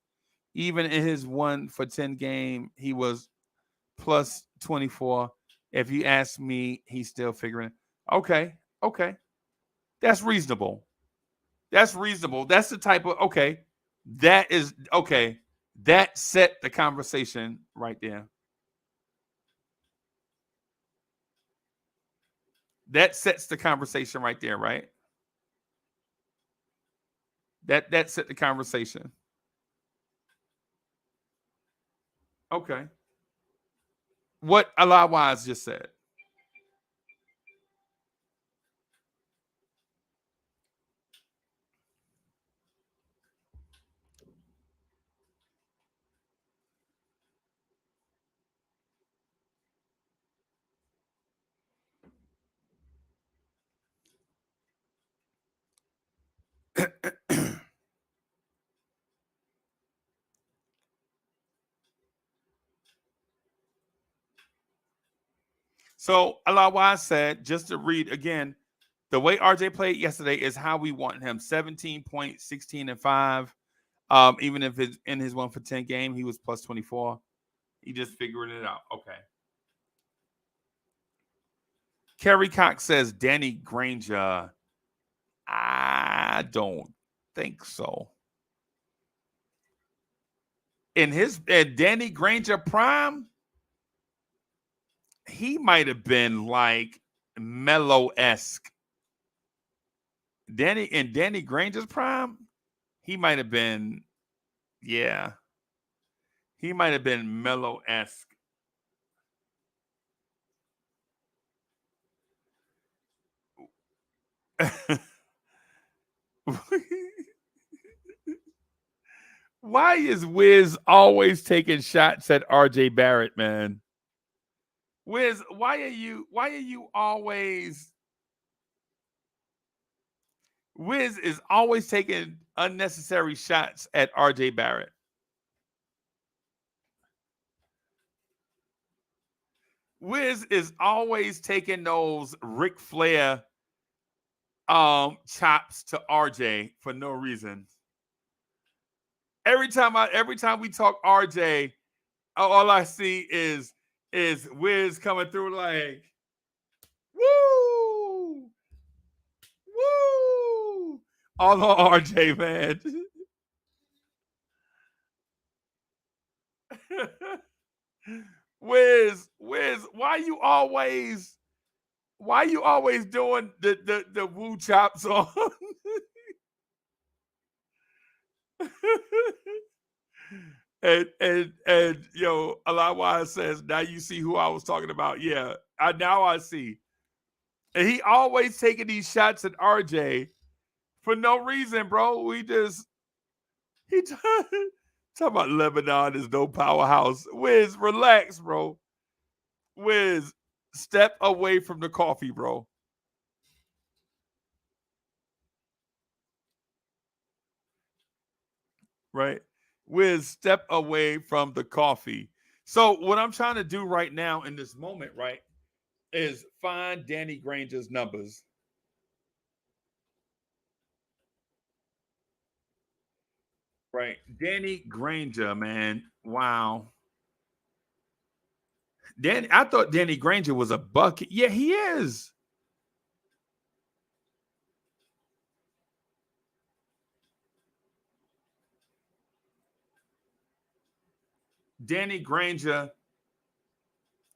Even in his 1 for 10 game, he was plus 24. If you ask me, he's still figuring. Okay. That's reasonable. That's the type of okay. That is okay. That set the conversation right there. That sets the conversation right there, right? That set the conversation. Okay. What Allah Wise just said. So Allah Wise said, just to read again, the way RJ played yesterday is how we want him. 17 points, 16 and 5. Even if it's in his 1 for 10 game, he was plus 24. He just figured it out. Okay. Kerry Cox says Danny Granger. I don't think so. In Danny Granger prime, he might have been like Mello-esque. Danny Granger's prime, he might have been, yeah. He might have been Mello-esque. Why is Wiz always taking shots at RJ Barrett, man? Wiz, why are you always Wiz is always taking unnecessary shots at RJ Barrett. Wiz is always taking those Ric Flair chops to RJ for no reason. Every time we talk RJ, all I see is Wiz coming through like, woo, woo, all on RJ, man. Wiz, why you always doing the woo chops on? and yo, Alawa says, now you see who I was talking about. Yeah, now I see. And he always taking these shots at RJ for no reason, bro. He talking about Lebanon is no powerhouse. Wiz, relax, bro. Wiz, step away from the coffee, bro. Right? Wiz, step away from the coffee. So what I'm trying to do right now in this moment, right, is find Danny Granger's numbers. Right. Danny Granger, man. Wow. I thought Danny Granger was a bucket. Yeah, he is. Danny Granger.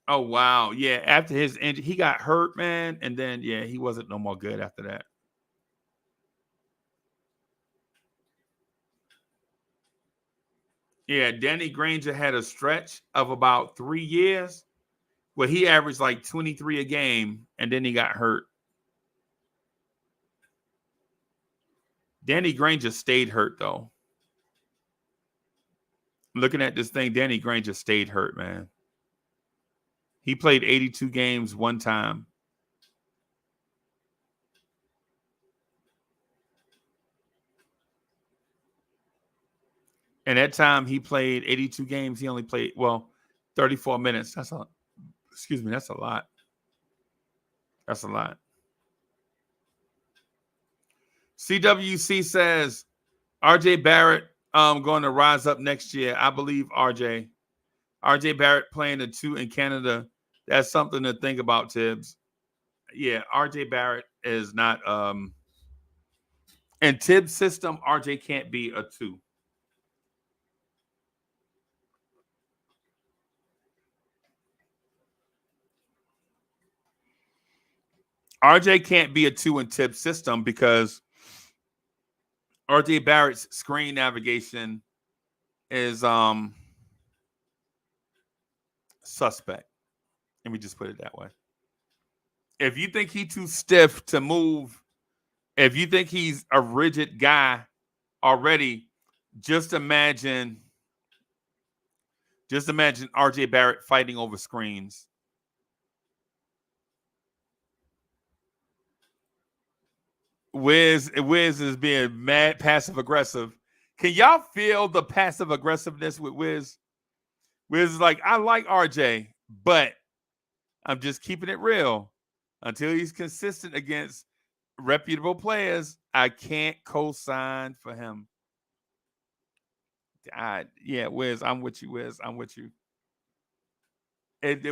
Oh, wow. Yeah, after his injury, he got hurt, man. And then, yeah, he wasn't no more good after that. Yeah, Danny Granger had a stretch of about 3 years where he averaged like 23 a game, and then he got hurt. Danny Granger stayed hurt, though. Looking at this thing, Danny Granger stayed hurt, man. He played 82 games one time. And that time he played 82 games. He only played, 34 minutes. That's a lot. That's a lot. CWC says RJ Barrett going to rise up next year. I believe RJ Barrett playing the 2 in Canada. That's something to think about, Tibbs. Yeah, RJ Barrett is not in Tibbs' system, RJ can't be a 2. RJ can't be a 2-and-tip system because RJ Barrett's screen navigation is suspect. Let me just put it that way. If you think he's too stiff to move, if you think he's a rigid guy already, just imagine RJ Barrett fighting over screens. Wiz is being mad passive aggressive. Can y'all feel the passive aggressiveness with Wiz? Wiz is like, I like RJ, but I'm just keeping it real. Until he's consistent against reputable players, I can't co-sign for him. Yeah, Wiz, I'm with you, Wiz. I'm with you.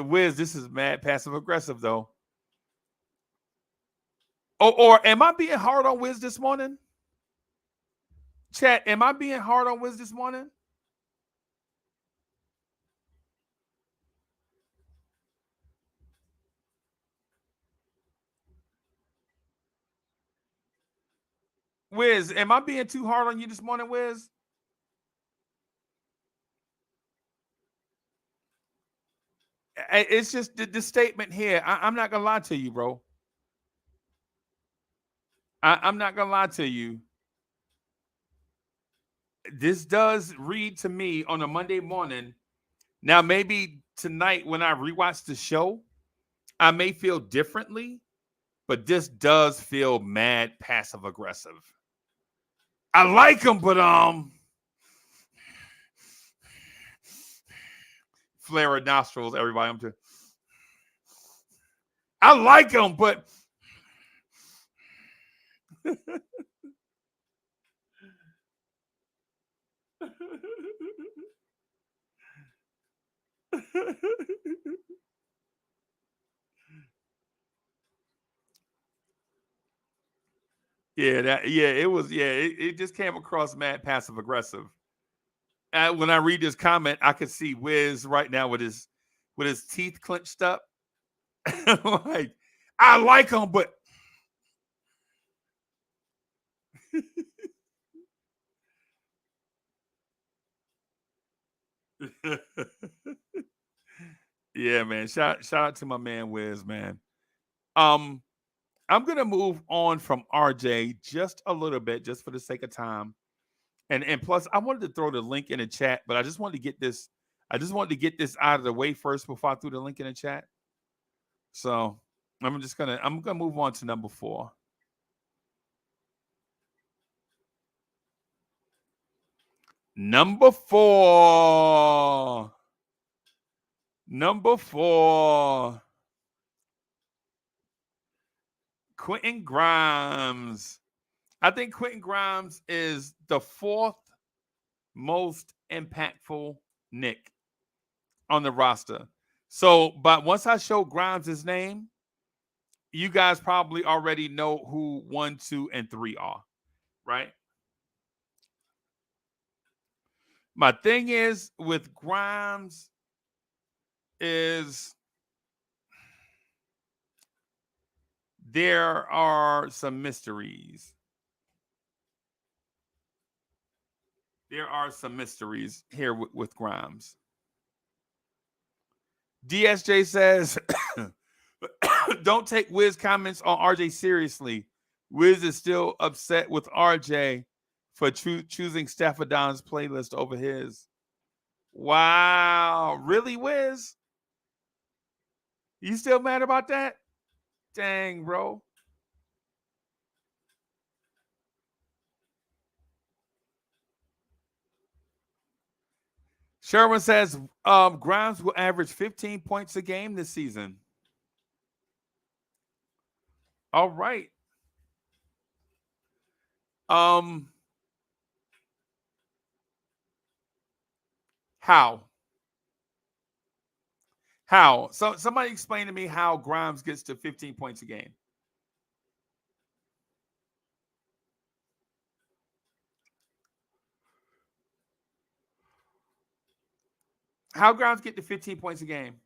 Wiz, this is mad passive aggressive, though. Oh, or am I being hard on Wiz this morning? Chat, am I being hard on Wiz this morning? Wiz, am I being too hard on you this morning, Wiz? It's just the statement here. I'm not gonna lie to you, bro. I'm not gonna lie to you. This does read to me on a Monday morning. Now, maybe tonight when I rewatch the show, I may feel differently, but this does feel mad passive aggressive. I like him, but flare of nostrils, everybody. I like him, but it just came across mad passive aggressive. When I read this comment, I could see Wiz right now with his teeth clenched up. Like, I like him, but yeah, man. Shout out to my man Wiz, man. I'm gonna move on from RJ just a little bit, just for the sake of time. And plus, I wanted to throw the link in the chat, but I just wanted to get this. I just wanted to get this out of the way first before I threw the link in the chat. So I'm gonna move on to number 4. Number 4. Quentin Grimes. I think Quentin Grimes is the 4th most impactful Knick on the roster. So, but once I show Grimes' name, you guys probably already know who 1, 2, and 3 are, right? My thing is with Grimes is there are some mysteries. There are some mysteries here with Grimes. DSJ says, don't take Wiz comments on RJ seriously. Wiz is still upset with RJ for choosing Staffordon's playlist over his. Wow. Really, Wiz? You still mad about that? Dang, bro. Sherman says Grimes will average 15 points a game this season. All right. How? So somebody explain to me how Grimes gets to 15 points a game. How Grimes get to 15 points a game?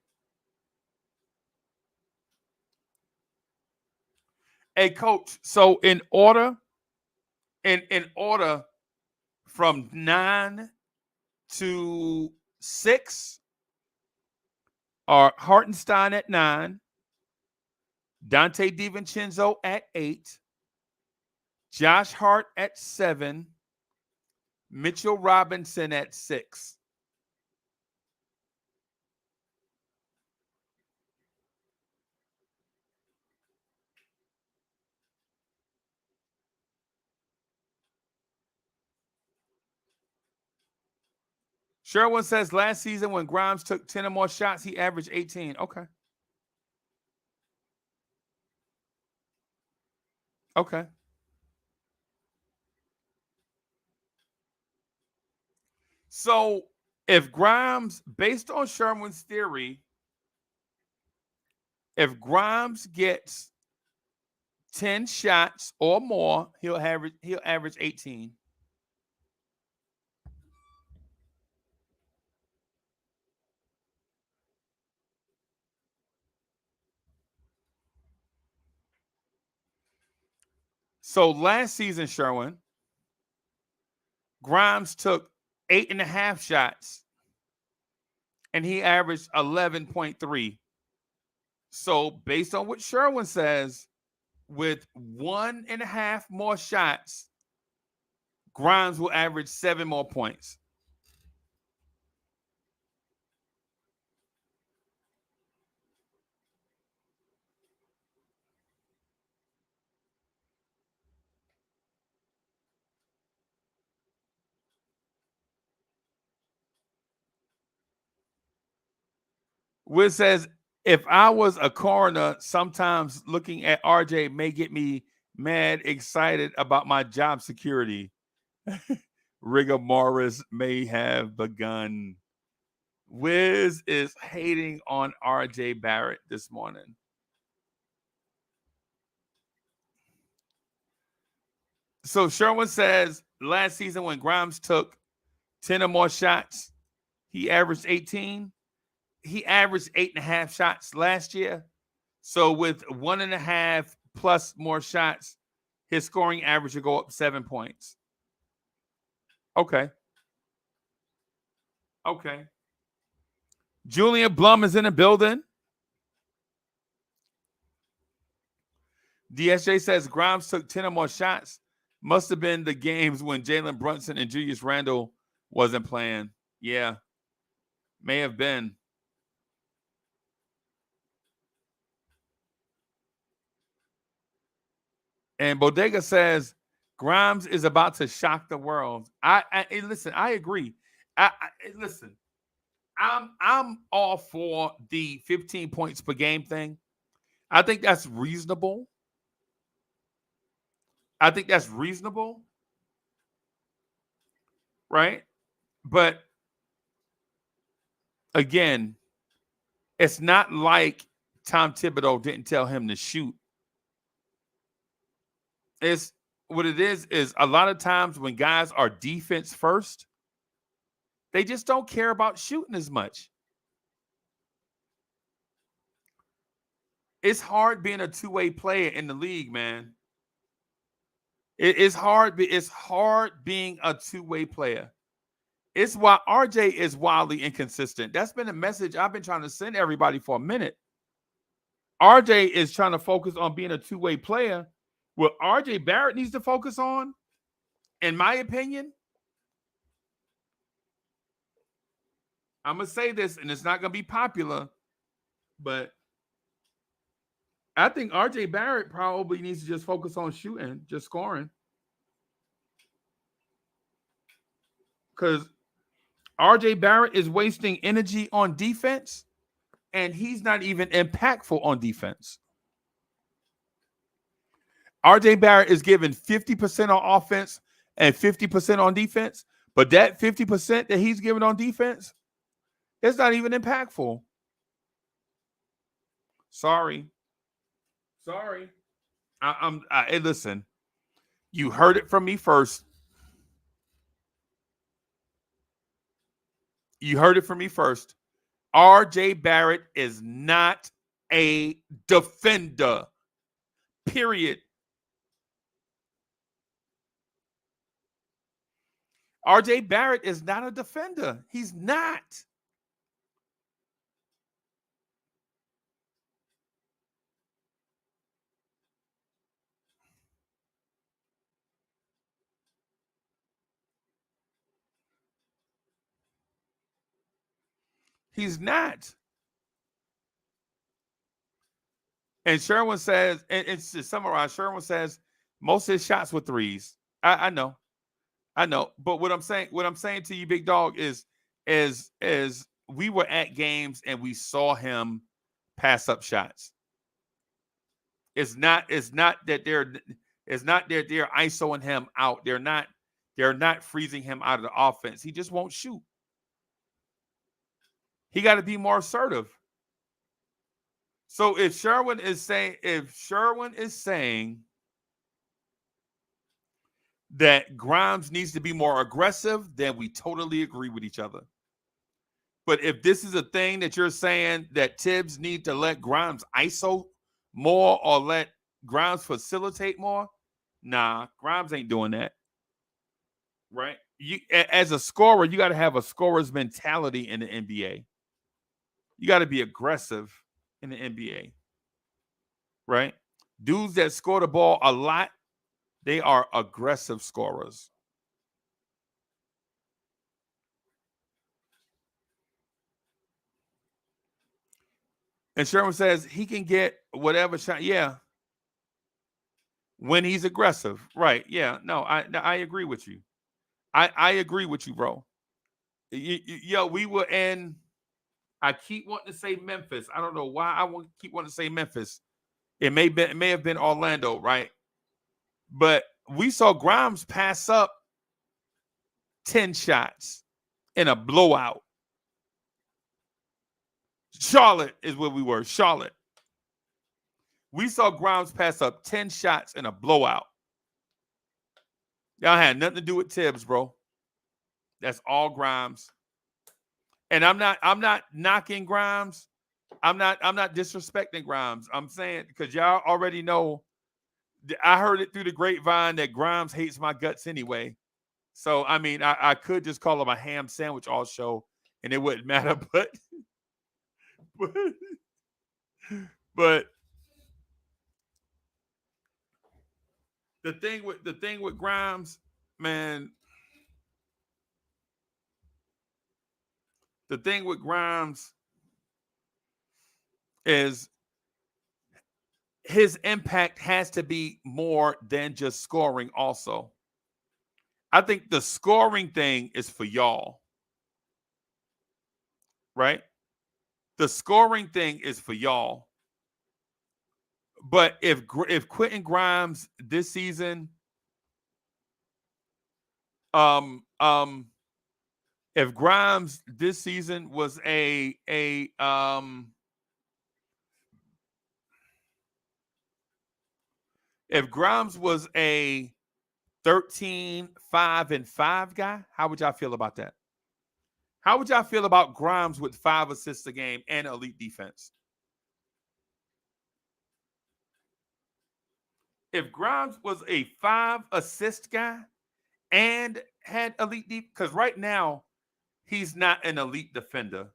Hey, coach. So in order from 9 to 6 are Hartenstein at 9, Dante DiVincenzo at 8, Josh Hart at 7, Mitchell Robinson at 6. Sherwin says last season when Grimes took 10 or more shots, he averaged 18. Okay. Okay. So if Grimes, based on Sherwin's theory, if Grimes gets 10 shots or more, he'll average 18. So last season, Sherwin, Grimes took 8.5 shots and he averaged 11.3. So based on what Sherwin says, with 1.5 more shots, Grimes will average 7 more points. Wiz says, if I was a coroner, sometimes looking at RJ may get me mad excited about my job security. Rigor Morris may have begun. Wiz is hating on RJ Barrett this morning. So Sherwin says last season when Grimes took 10 or more shots, he averaged 18. He averaged 8.5 shots last year. So with 1.5 plus more shots, his scoring average will go up 7 points. Okay. Okay. Julian Blum is in the building. DSJ says Grimes took 10 or more shots. Must have been the games when Jalen Brunson and Julius Randle wasn't playing. Yeah. May have been. And Bodega says Grimes is about to shock the world. Listen, I agree. Listen, I'm all for the 15 points per game thing. I think that's reasonable. Right? But again, it's not like Tom Thibodeau didn't tell him to shoot. It's what it is a lot of times when guys are defense first, they just don't care about shooting as much. It's hard being a two-way player in the league, man. It's hard. It's hard being a two-way player. It's why RJ is wildly inconsistent. That's been a message I've been trying to send everybody for a minute. RJ is trying to focus on being a two-way player. What RJ Barrett needs to focus on, in my opinion, I'm going to say this, and it's not going to be popular, but I think RJ Barrett probably needs to just focus on shooting, just scoring. Because RJ Barrett is wasting energy on defense, and he's not even impactful on defense. RJ Barrett is giving 50% on offense and 50% on defense, but that 50% that he's giving on defense, it's not even impactful. Sorry. Hey, listen, you heard it from me first. RJ Barrett is not a defender. Period. R.J. Barrett is not a defender. He's not. He's not. And Sherwin says, and it's to summarize, Sherwin says most of his shots were threes. I know. But what I'm saying to you, big dog, is we were at games and we saw him pass up shots. It's not that they're isoing him out. They're not freezing him out of the offense. He just won't shoot. He got to be more assertive. So if Sherwin is saying that Grimes needs to be more aggressive, then we totally agree with each other. But if this is a thing that you're saying that Tibbs need to let Grimes ISO more or let Grimes facilitate more, nah, Grimes ain't doing that. Right? You, as a scorer, you got to have a scorer's mentality in the NBA. You got to be aggressive in the NBA. Right? Dudes that score the ball a lot, they are aggressive scorers. And Sherman says he can get whatever shot. Yeah. When he's aggressive. Right. Yeah. No, I agree with you. I agree with you, bro. Yo, we were in. I keep wanting to say Memphis. I don't know why I keep wanting to say Memphis. It may have been Orlando, right? But we saw Grimes pass up 10 shots in a blowout. Charlotte is where we were. Charlotte. We saw Grimes pass up 10 shots in a blowout. Y'all had nothing to do with Tibbs, bro. That's all Grimes. And I'm not knocking Grimes. I'm not disrespecting Grimes. I'm saying because y'all already know. I heard it through the grapevine that Grimes hates my guts anyway. So I mean, I could just call him a ham sandwich all show, and it wouldn't matter. But the thing with Grimes, man. The thing with Grimes is his impact has to be more than just scoring also. I think the scoring thing is for y'all. Right? The scoring thing is for y'all. But if Quentin Grimes this season if Grimes this season was if Grimes was a 13-5-5 guy, how would y'all feel about that? How would y'all feel about Grimes with 5 assists a game and elite defense? If Grimes was a 5 assist guy and had elite defense, because right now he's not an elite defender.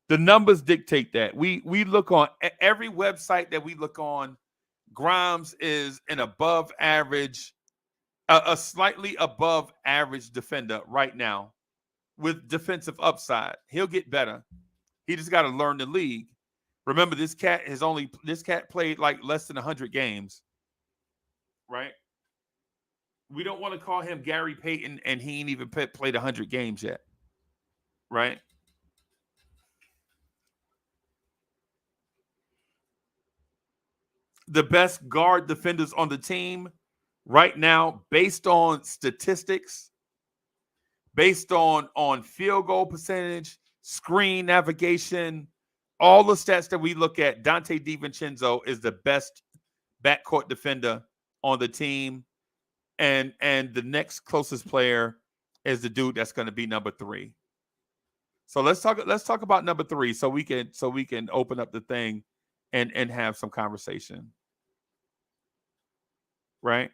The numbers dictate that. We look on every website that we look on. Grimes is an above average, a slightly above average defender right now with defensive upside. He'll get better. He just got to learn the league. Remember, this cat played like less than 100 games, right? We don't want to call him Gary Payton, and he ain't even played 100 games yet, right? The best guard defenders on the team right now, based on statistics, based on field goal percentage, screen navigation, all the stats that we look at, Dante DiVincenzo is the best backcourt defender on the team. And the next closest player is the dude that's going to be number 3. So let's talk about number 3 so we can open up the thing and have some conversation. Right?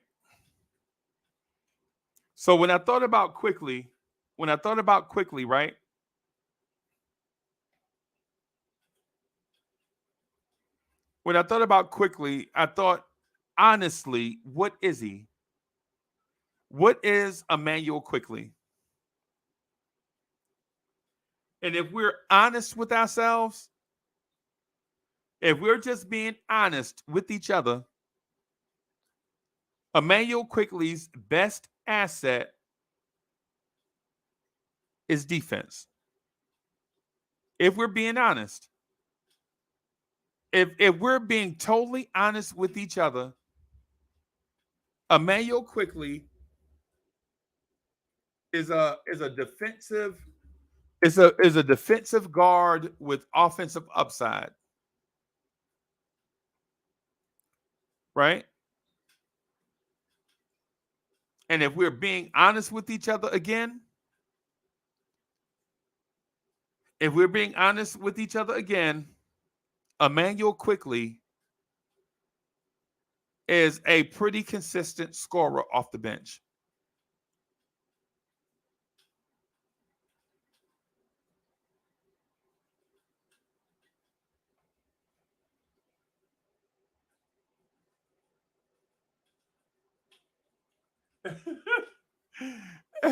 So when I thought about quickly, right? When I thought about quickly, I thought, honestly, what is he? What is Emmanuel Quickly? And if we're honest with ourselves, if we're just being honest with each other, Emmanuel Quickly's best asset is defense. If we're being honest, if we're being totally honest with each other, Emmanuel Quickly is a defensive is a defensive guard with offensive upside, right? And if we're being honest with each other again, Emmanuel Quickly is a pretty consistent scorer off the bench. I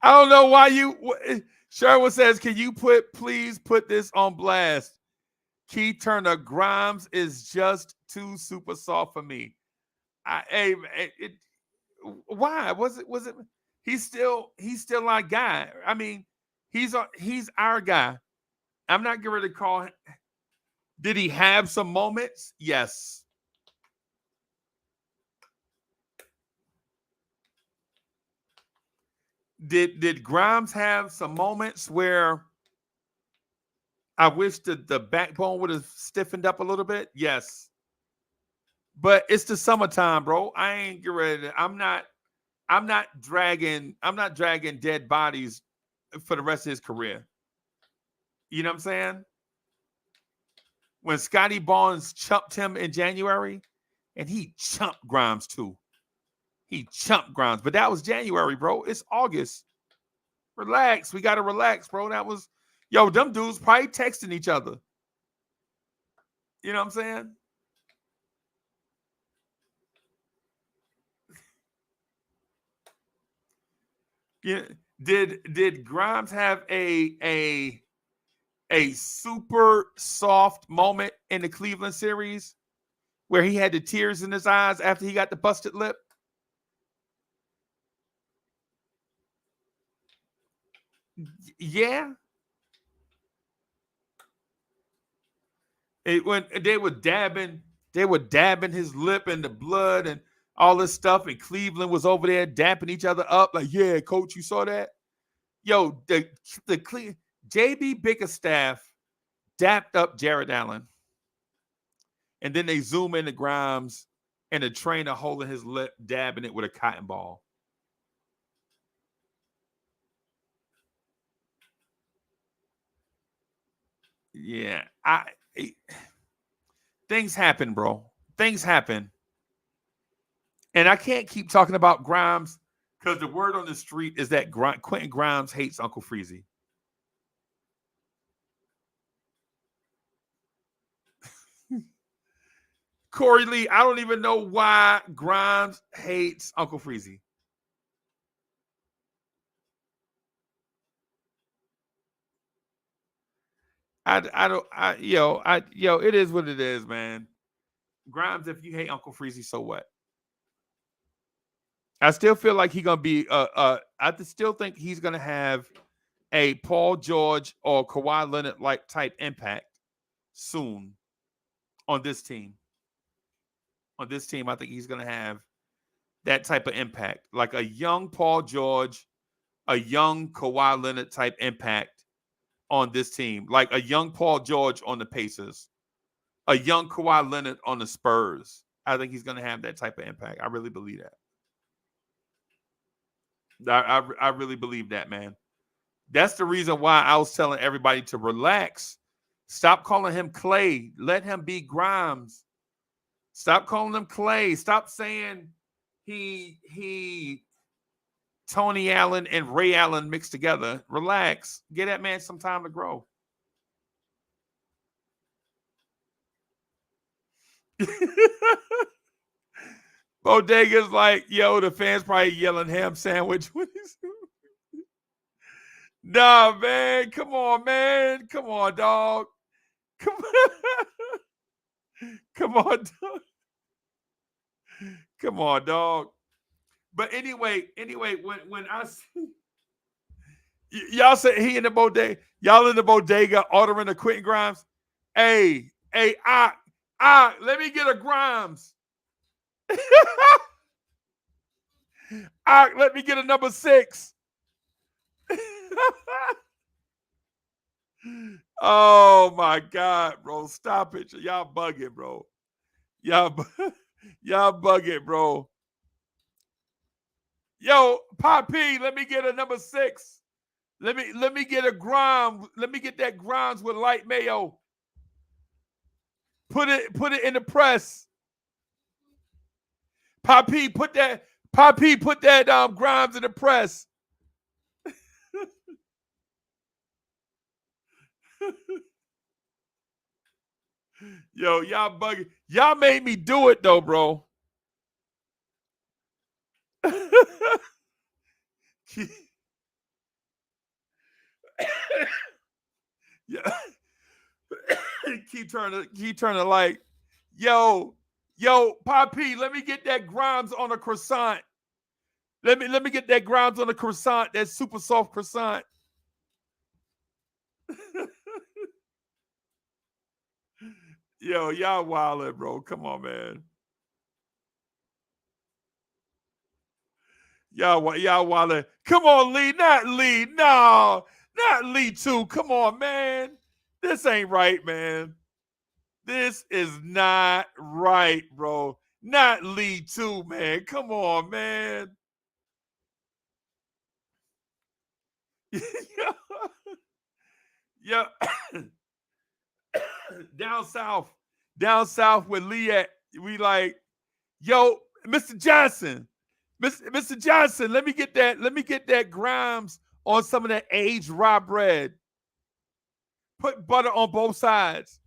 don't know why Sherwood says, can you please put this on blast? Key Turner, Grimes is just too super soft for me. Why was it? He's still our guy. I mean, he's our guy. I'm not going to call him. Did he have some moments? Yes. Did Grimes have some moments where I wish the backbone would have stiffened up a little bit? Yes. But it's the summertime, bro. I ain't get ready. I'm not dragging dead bodies for the rest of his career. You know what I'm saying? When Scotty Barnes chumped him in January, and he chumped Grimes too. He chumped Grimes, but that was January, bro. It's August. Relax. We got to relax, bro. That was, them dudes probably texting each other. You know what I'm saying? Yeah. Did Grimes have a super soft moment in the Cleveland series where he had the tears in his eyes after he got the busted lip? Yeah. When they were dabbing his lip in the blood and all this stuff, and Cleveland was over there dapping each other up like, yeah, coach, you saw that? Yo, the JB Bickerstaff dapped up Jared Allen. And then they zoom into Grimes and the trainer holding his lip, dabbing it with a cotton ball. Yeah. Things happen, bro. Things happen. And I can't keep talking about Grimes because the word on the street is that Quentin Grimes hates Uncle Freezy. Corey Lee, I don't even know why Grimes hates Uncle Freezy. It is what it is, man. Grimes, if you hate Uncle Freezy, so what? I still feel like he's gonna be. I still think he's gonna have a Paul George or Kawhi Leonard like type impact soon on this team. On this team, I think he's gonna have that type of impact, like a young Paul George, a young Kawhi Leonard type impact on this team, like a young Paul George on the Pacers, a young Kawhi Leonard on the Spurs. I think he's gonna have that type of impact. I really believe that. I really believe that, man. That's the reason why I was telling everybody to relax. Stop calling him Clay. Let him be Grimes. Stop calling him Clay. Stop saying he Tony Allen and Ray Allen mixed together. Relax. Get that man some time to grow. Bodega's like, yo, the fans probably yelling ham sandwich. Nah, man. Come on, man. Come on, dog. Come on. Come on, dog. Come on, dog. But anyway, when I see y'all say he in the bodega, y'all in the bodega ordering a Quentin Grimes. Hey, let me get a Grimes. Let me get a number 6. Oh my God, bro. Stop it. Y'all bugging, bro. Y'all bugging, bro. Yo, Poppy, let me get a number 6. Let me get a Grimes. Let me get that Grimes with light mayo. Put it in the press. Poppy, put that Grimes in the press. Yo, y'all bugging. Y'all made me do it though, bro. Yeah. keep turning like, yo, Poppy, let me get that Grimes on a croissant. Let me get that Grimes on a croissant, that super soft croissant. Yo, y'all wildin', bro. Come on, man. Y'all wildin'. Come on, Lee. Not Lee. No. Not Lee too. Come on, man. This ain't right, man. This is not right, bro. Not Lee too, man. Come on, man. Yeah. Down south with Lee at, we like, yo, Mr. Johnson, Mr. Johnson, let me get that Grimes on some of that aged raw bread. Put butter on both sides.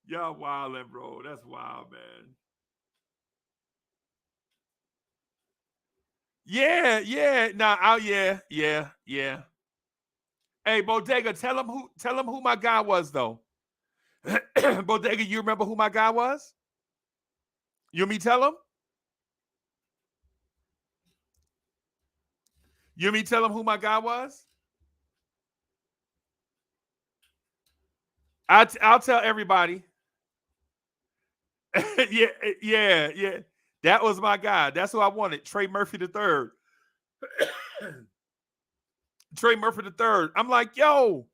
Y'all wildin', bro. That's wild, man. Yeah. Nah, yeah. Hey, Bodega, tell him who my guy was, though. Bodega, you remember who my guy was? You want me tell him? You want me tell him who my guy was? I'll tell everybody. Yeah. That was my guy. That's who I wanted. Trey Murphy III. Trey Murphy III. I'm like, yo,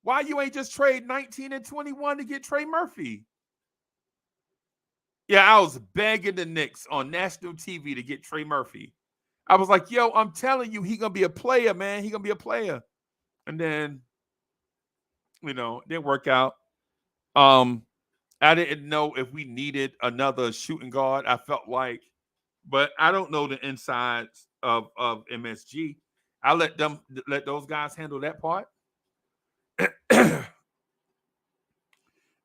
why you ain't just trade 19 and 21 to get Trey Murphy? Yeah, I was begging the Knicks on national TV to get Trey Murphy. I was like, yo, I'm telling you, he gonna be a player, man. He gonna be a player. And then, it didn't work out. I didn't know if we needed another shooting guard. I felt like, but I don't know the insides of MSG. I let those guys handle that part.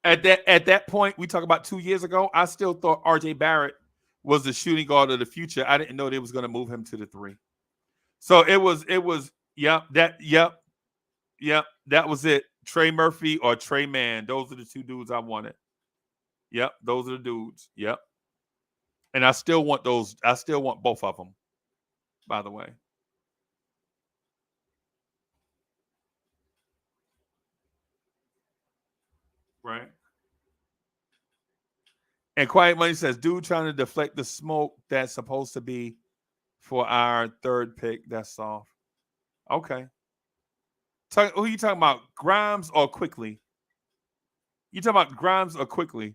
At that point, we talk about 2 years ago, I still thought RJ Barrett was the shooting guard of the future. I didn't know they was going to move him to the 3. So it was that was it. Trey Murphy or Trey Mann. Those are the 2 dudes I wanted. Yep, those are the dudes. Yep. And I still want those. I still want both of them, by the way. Right. And Quiet Money says, dude trying to deflect the smoke that's supposed to be for our 3rd pick. That's soft. Okay. Who you talking about? Grimes or Quickly? You talking about Grimes or Quickly?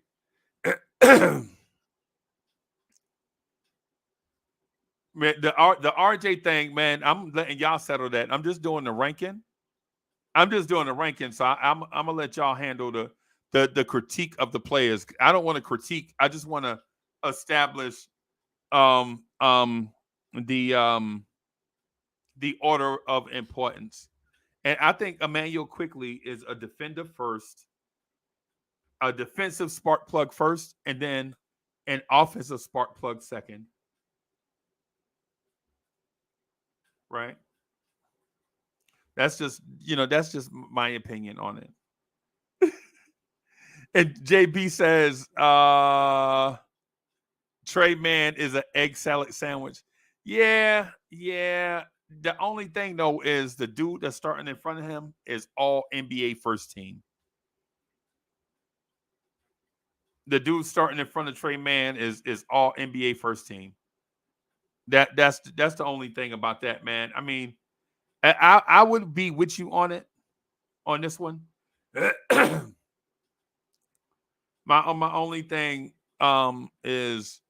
Man, the RJ thing, man, I'm letting y'all settle that. I'm just doing the ranking. So I'm gonna let y'all handle the critique of the players. I don't want to critique. I just want to establish the order of importance. And I think Emmanuel quickly is a defender first, a defensive spark plug first, and then an offensive spark plug second. Right? That's just my opinion on it. And JB says, Trey Man is an egg salad sandwich. Yeah. The only thing though is the dude that's starting in front of him is all NBA first team. The dude starting in front of Trey Man is all NBA first team. That's the only thing about that, man. I mean, I would be with you on it, on this one. my only thing is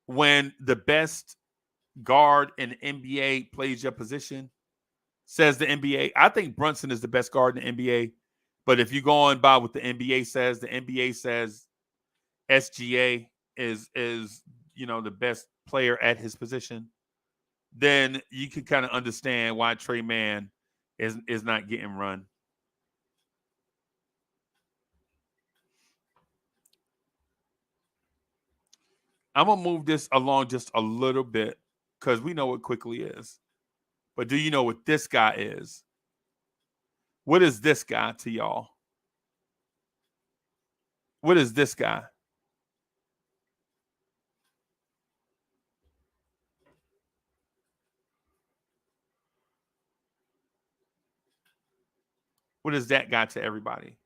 when the best guard in the NBA plays your position, says the NBA. I think Brunson is the best guard in the NBA. But if you're going by what the NBA says SGA is the best player at his position, then you can kind of understand why Trey Man is not getting run. I'm gonna move this along just a little bit because we know what quickly is. But do you know what this guy is? What is this guy to y'all? What is this guy? What is that guy to everybody?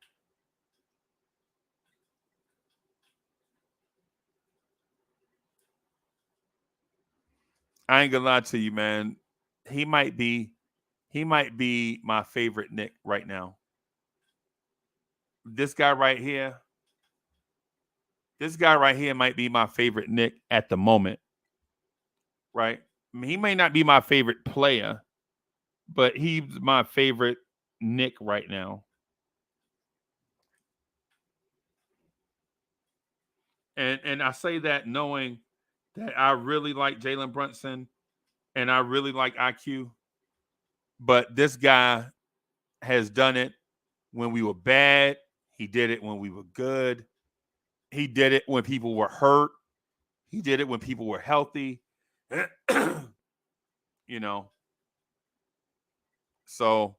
I ain't gonna lie to you, man. He might be my favorite Knick right now. This guy right here might be my favorite Knick at the moment. Right? I mean, he may not be my favorite player, but he's my favorite Knick right now. And I say that knowing that I really like Jalen Brunson and I really like IQ, but this guy has done it when we were bad. He did it when we were good. He did it when people were hurt. He did it when people were healthy. So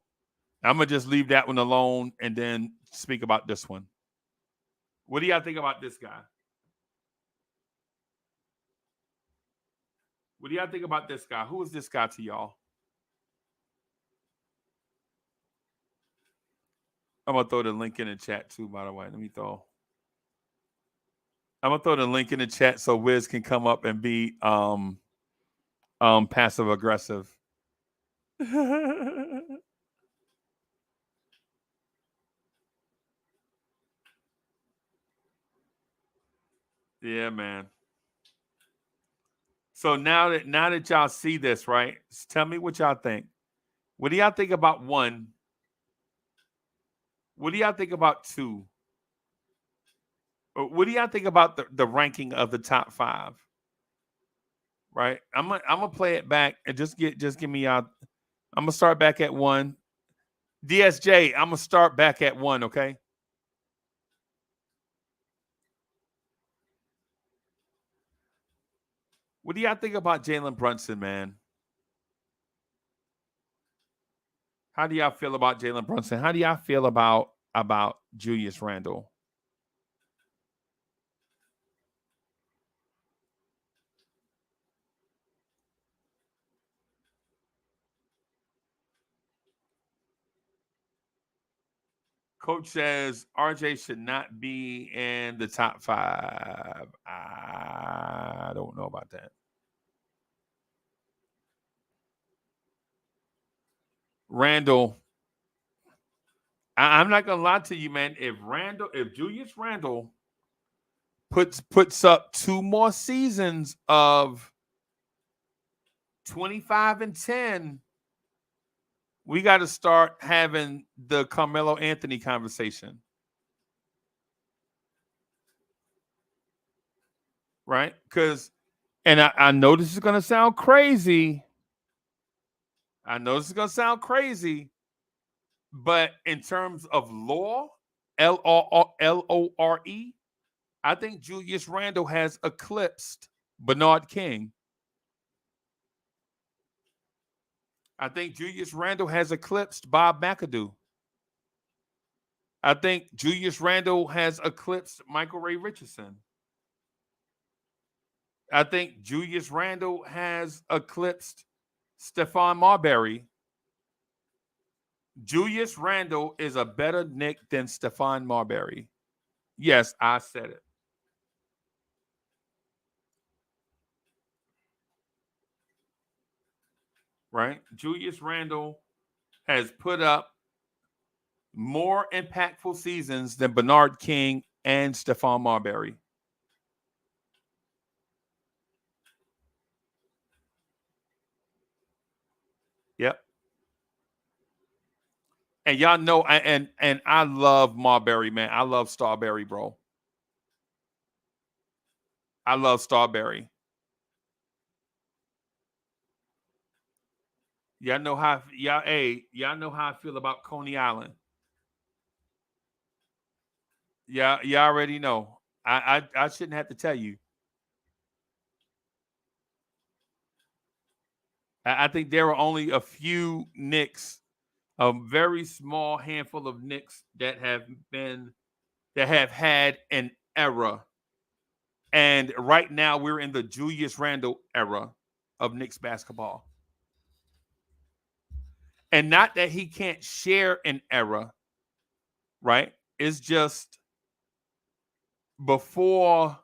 I'm gonna just leave that one alone and then speak about this one. What do y'all think about this guy? What do y'all think about this guy? Who is this guy to y'all? I'm gonna throw the link in the chat too, by the way. I'm gonna throw the link in the chat so Wiz can come up and be passive aggressive. Yeah, man. So now that y'all see this, right? Tell me what y'all think. What do y'all think about one? What do y'all think about two? What do y'all think about the ranking of the top five? Right? I'm gonna play it back and just give me y'all. I'm gonna start back at one. DSJ, I'm gonna start back at one, okay? What do y'all think about Jalen Brunson, man? How do y'all feel about Jalen Brunson? How do y'all feel about Julius Randle? Coach says RJ should not be in the top five. I don't know about that. Randle, I'm not gonna lie to you, man. If Julius Randle puts up 2 more seasons of 25 and 10, we got to start having the Carmelo Anthony conversation. Right? Because And I know this is going to sound crazy. I know this is going to sound crazy. But in terms of law, Lore, I think Julius Randle has eclipsed Bernard King. I think Julius Randle has eclipsed Bob McAdoo. I think Julius Randle has eclipsed Michael Ray Richardson. I think Julius Randle has eclipsed Stephon Marbury. Julius Randle is a better Knick than Stephon Marbury. Yes, I said it. Right? Julius Randle has put up more impactful seasons than Bernard King and Stephon Marbury. Yep. And y'all know, and I love Marbury, man. I love Starberry, bro. I love Starberry. Y'all know how y'all know how I feel about Coney Island. Yeah, y'all already know. I shouldn't have to tell you. I think there are only a few Knicks, a very small handful of Knicks that have had an era. And right now we're in the Julius Randle era of Knicks basketball. And not that he can't share an era, right? It's just before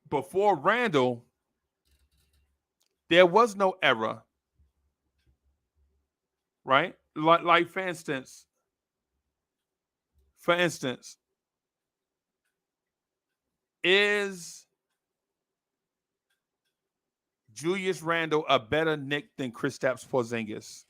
Randle, there was no era, right? Like for instance, is Julius Randle a better Knick than Kristaps Porzingis?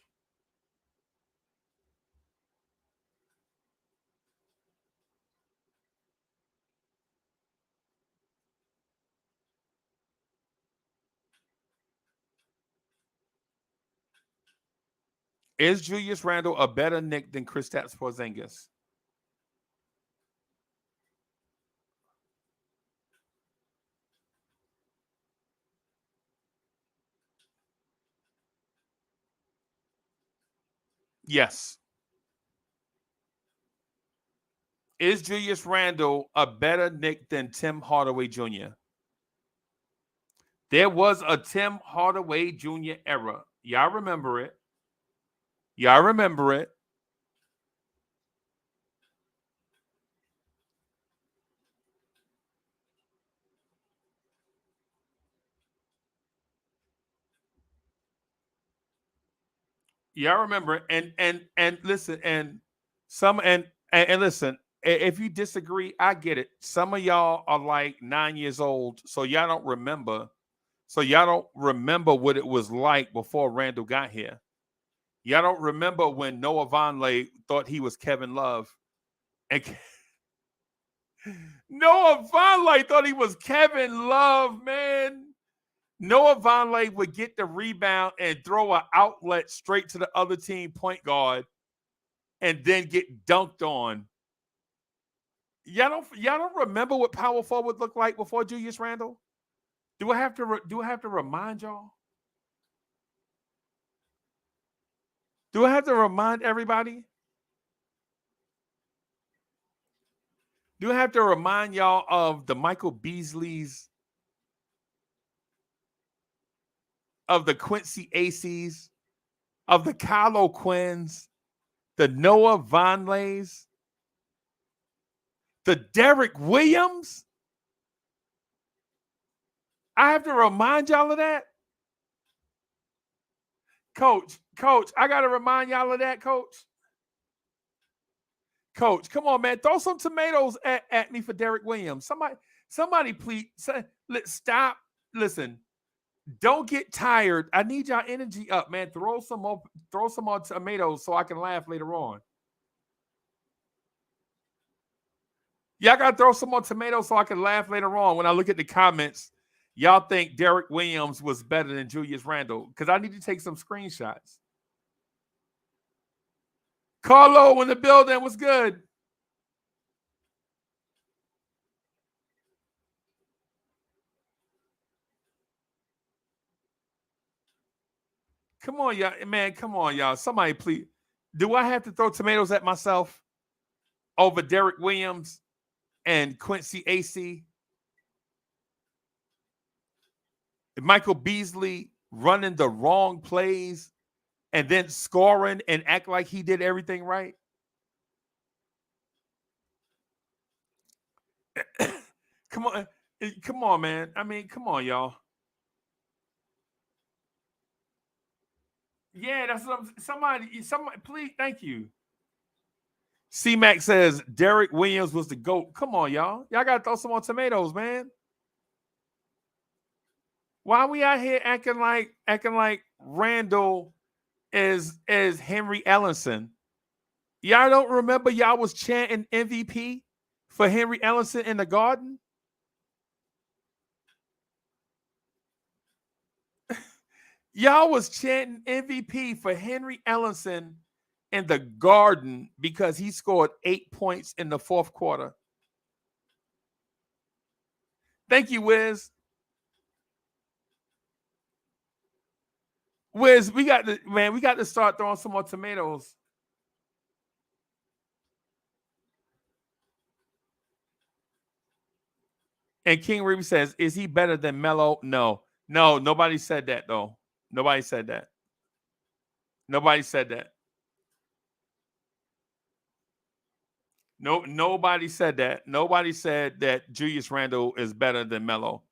Is Julius Randle a better Knick than Kristaps Porzingis? Yes. Is Julius Randle a better Knick than Tim Hardaway Jr.? There was a Tim Hardaway Jr. era. Y'all remember it. Y'all remember it. Y'all remember it. And listen, and some and listen, if you disagree, I get it. Some of y'all are like 9 years old, so y'all don't remember. So y'all don't remember what it was like before Randall got here. Y'all don't remember when Noah Vonleh thought he was Kevin Love. And Noah Vonleh thought he was Kevin Love, man. Noah Vonleh would get the rebound and throw an outlet straight to the other team point guard and then get dunked on. Y'all don't remember what power forward looked like before Julius Randle? Do I have to remind y'all? Do I have to remind everybody? Do I have to remind y'all of the Michael Beasleys, of the Quincy Aces, of the Kyle Quinns, the Noah Vonlehs, the Derek Williams? I have to remind y'all of that? Coach, I got to remind y'all of that, Coach. Coach, come on, man. Throw some tomatoes at me for Derek Williams. Somebody please stop. Listen, don't get tired. I need y'all energy up, man. Throw some more tomatoes so I can laugh later on. Y'all got to throw some more tomatoes so I can laugh later on when I look at the comments. Y'all think Derek Williams was better than Julius Randle? Because I need to take some screenshots. Carlo in the building was good. Come on, y'all. Man, come on, y'all. Somebody please. Do I have to throw tomatoes at myself over Derek Williams and Quincy AC? Michael Beasley running the wrong plays and then scoring and act like he did everything right? Come on, man. I mean, come on, y'all. Yeah, that's what somebody, please, thank you. C-Mac says Derek Williams was the GOAT. Come on, y'all. Y'all got to throw some more tomatoes, man. Why we out here acting like Randall is Henry Ellenson? Y'all don't remember y'all was chanting MVP for Henry Ellenson in the Garden? Y'all was chanting MVP for Henry Ellenson in the Garden because he scored 8 points in the fourth quarter. Thank you, Wiz. Wiz, we got to start throwing some more tomatoes. And King Ruby says, is he better than Melo? No, nobody said that though. Nobody said that. Nobody said that. No, nobody said that. Nobody said that Julius Randle is better than Melo.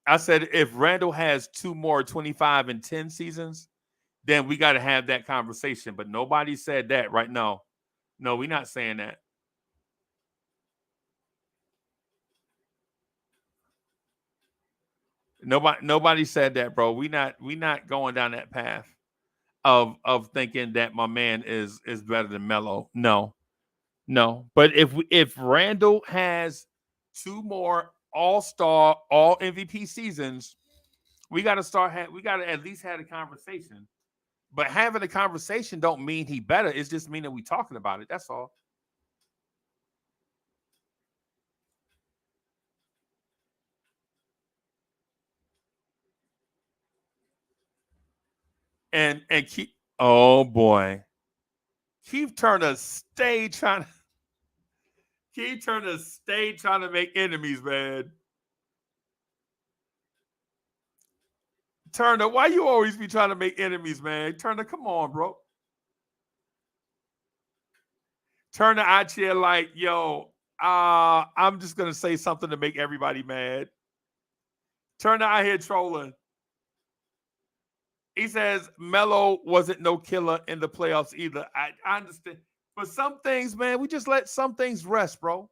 I said if Randle has 2 more 25 and 10 seasons, then we got to have that conversation. But nobody said that right now. No, we're not saying that. Nobody said that, bro. We not going down that path of thinking that my man is better than Melo. No. But if Randle has 2 more All-Star, All MVP seasons, we got to we got to at least have a conversation. But having a conversation don't mean he better. It's just mean that we talking about it. That's all. And keep, oh boy, Keith Turner stay trying to make enemies, man. Turner, why you always be trying to make enemies, man? Turner, come on, bro. Turner out here like, yo, I'm just gonna say something to make everybody mad. Turner out here trolling. He says Melo wasn't no killer in the playoffs either. I understand. But some things, man, we just let some things rest, bro.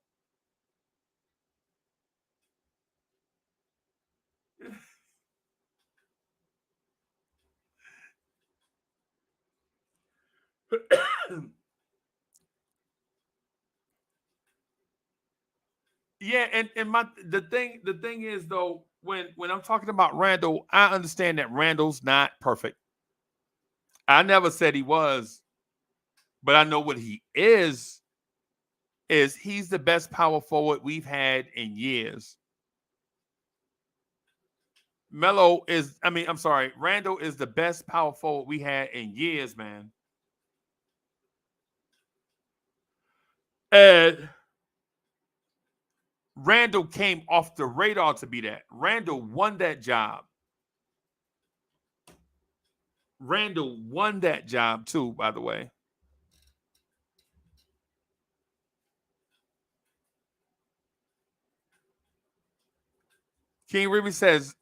Yeah, and the thing is though, when I'm talking about Randall, I understand that Randall's not perfect. I never said he was, but I know what he is he's the best power forward we've had in years. Randall is the best power forward we had in years, man. And Randall came off the radar to be that. Randall won that job. Randall won that job too, by the way. King Ruby says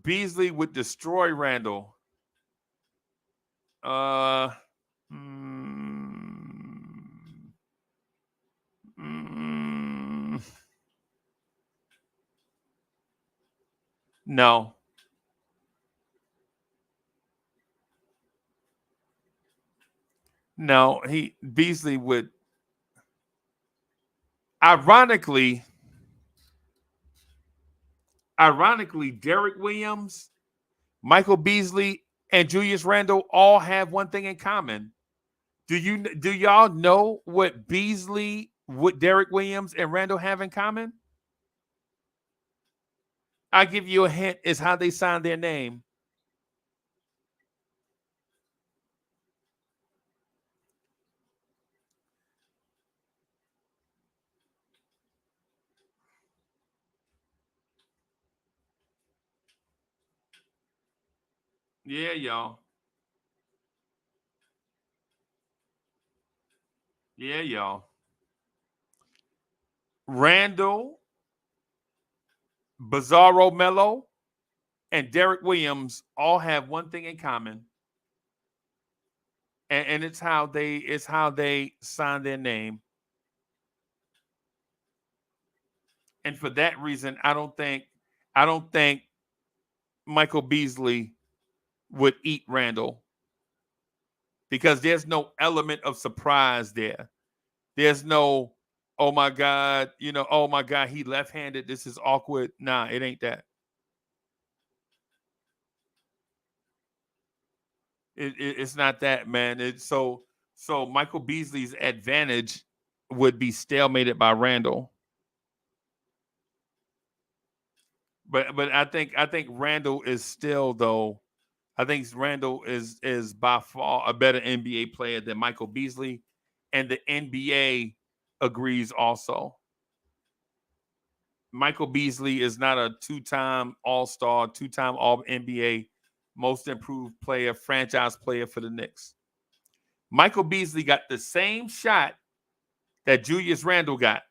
Beasley would destroy Randall. No. No, Beasley would. Ironically, Derek Williams, Michael Beasley, and Julius Randle all have one thing in common. Do y'all know what Derek Williams, and Randle have in common? I'll give you a hint. Is how they signed their name. Yeah, y'all. Yeah, y'all. Randall, Bizarro Mello, and Derek Williams all have one thing in common. And it's how they signed their name. And for that reason, I don't think Michael Beasley would eat Randall, because there's no element of surprise there. There's no, oh my God, oh my God, he left-handed. This is awkward. Nah, it ain't that. It's not that, man. It's so Michael Beasley's advantage would be stalemated by Randall. But I think Randall is still, though. I think Randall is by far a better NBA player than Michael Beasley, and the NBA agrees also. Michael Beasley is not a two-time All-Star, two-time All-NBA, most improved player, franchise player for the Knicks. Michael Beasley got the same shot that Julius Randle got,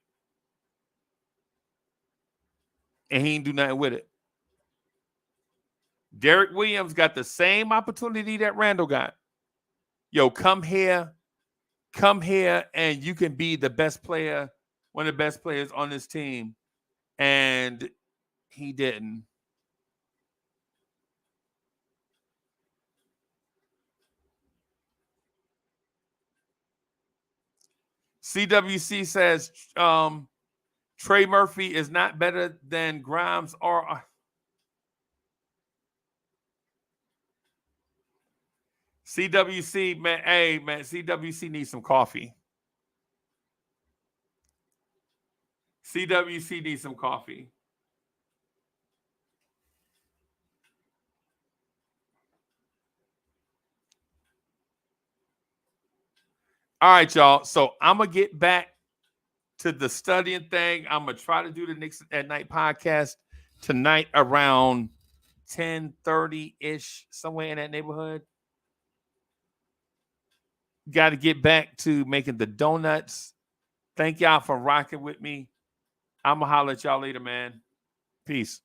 and he didn't do nothing with it. Derek Williams got the same opportunity that Randle got. Yo, come here, and you can be the best player, one of the best players on this team. And he didn't. CWC says Trey Murphy is not better than Grimes or CWC, man. Hey, man, CWC needs some coffee. CWC needs some coffee. All right, y'all. So I'm going to get back to the studying thing. I'm going to try to do the Knicks at Night podcast tonight around 10:30-ish, somewhere in that neighborhood. Got to get back to making the donuts. Thank y'all for rocking with me. I'm going to holler at y'all later, man. Peace.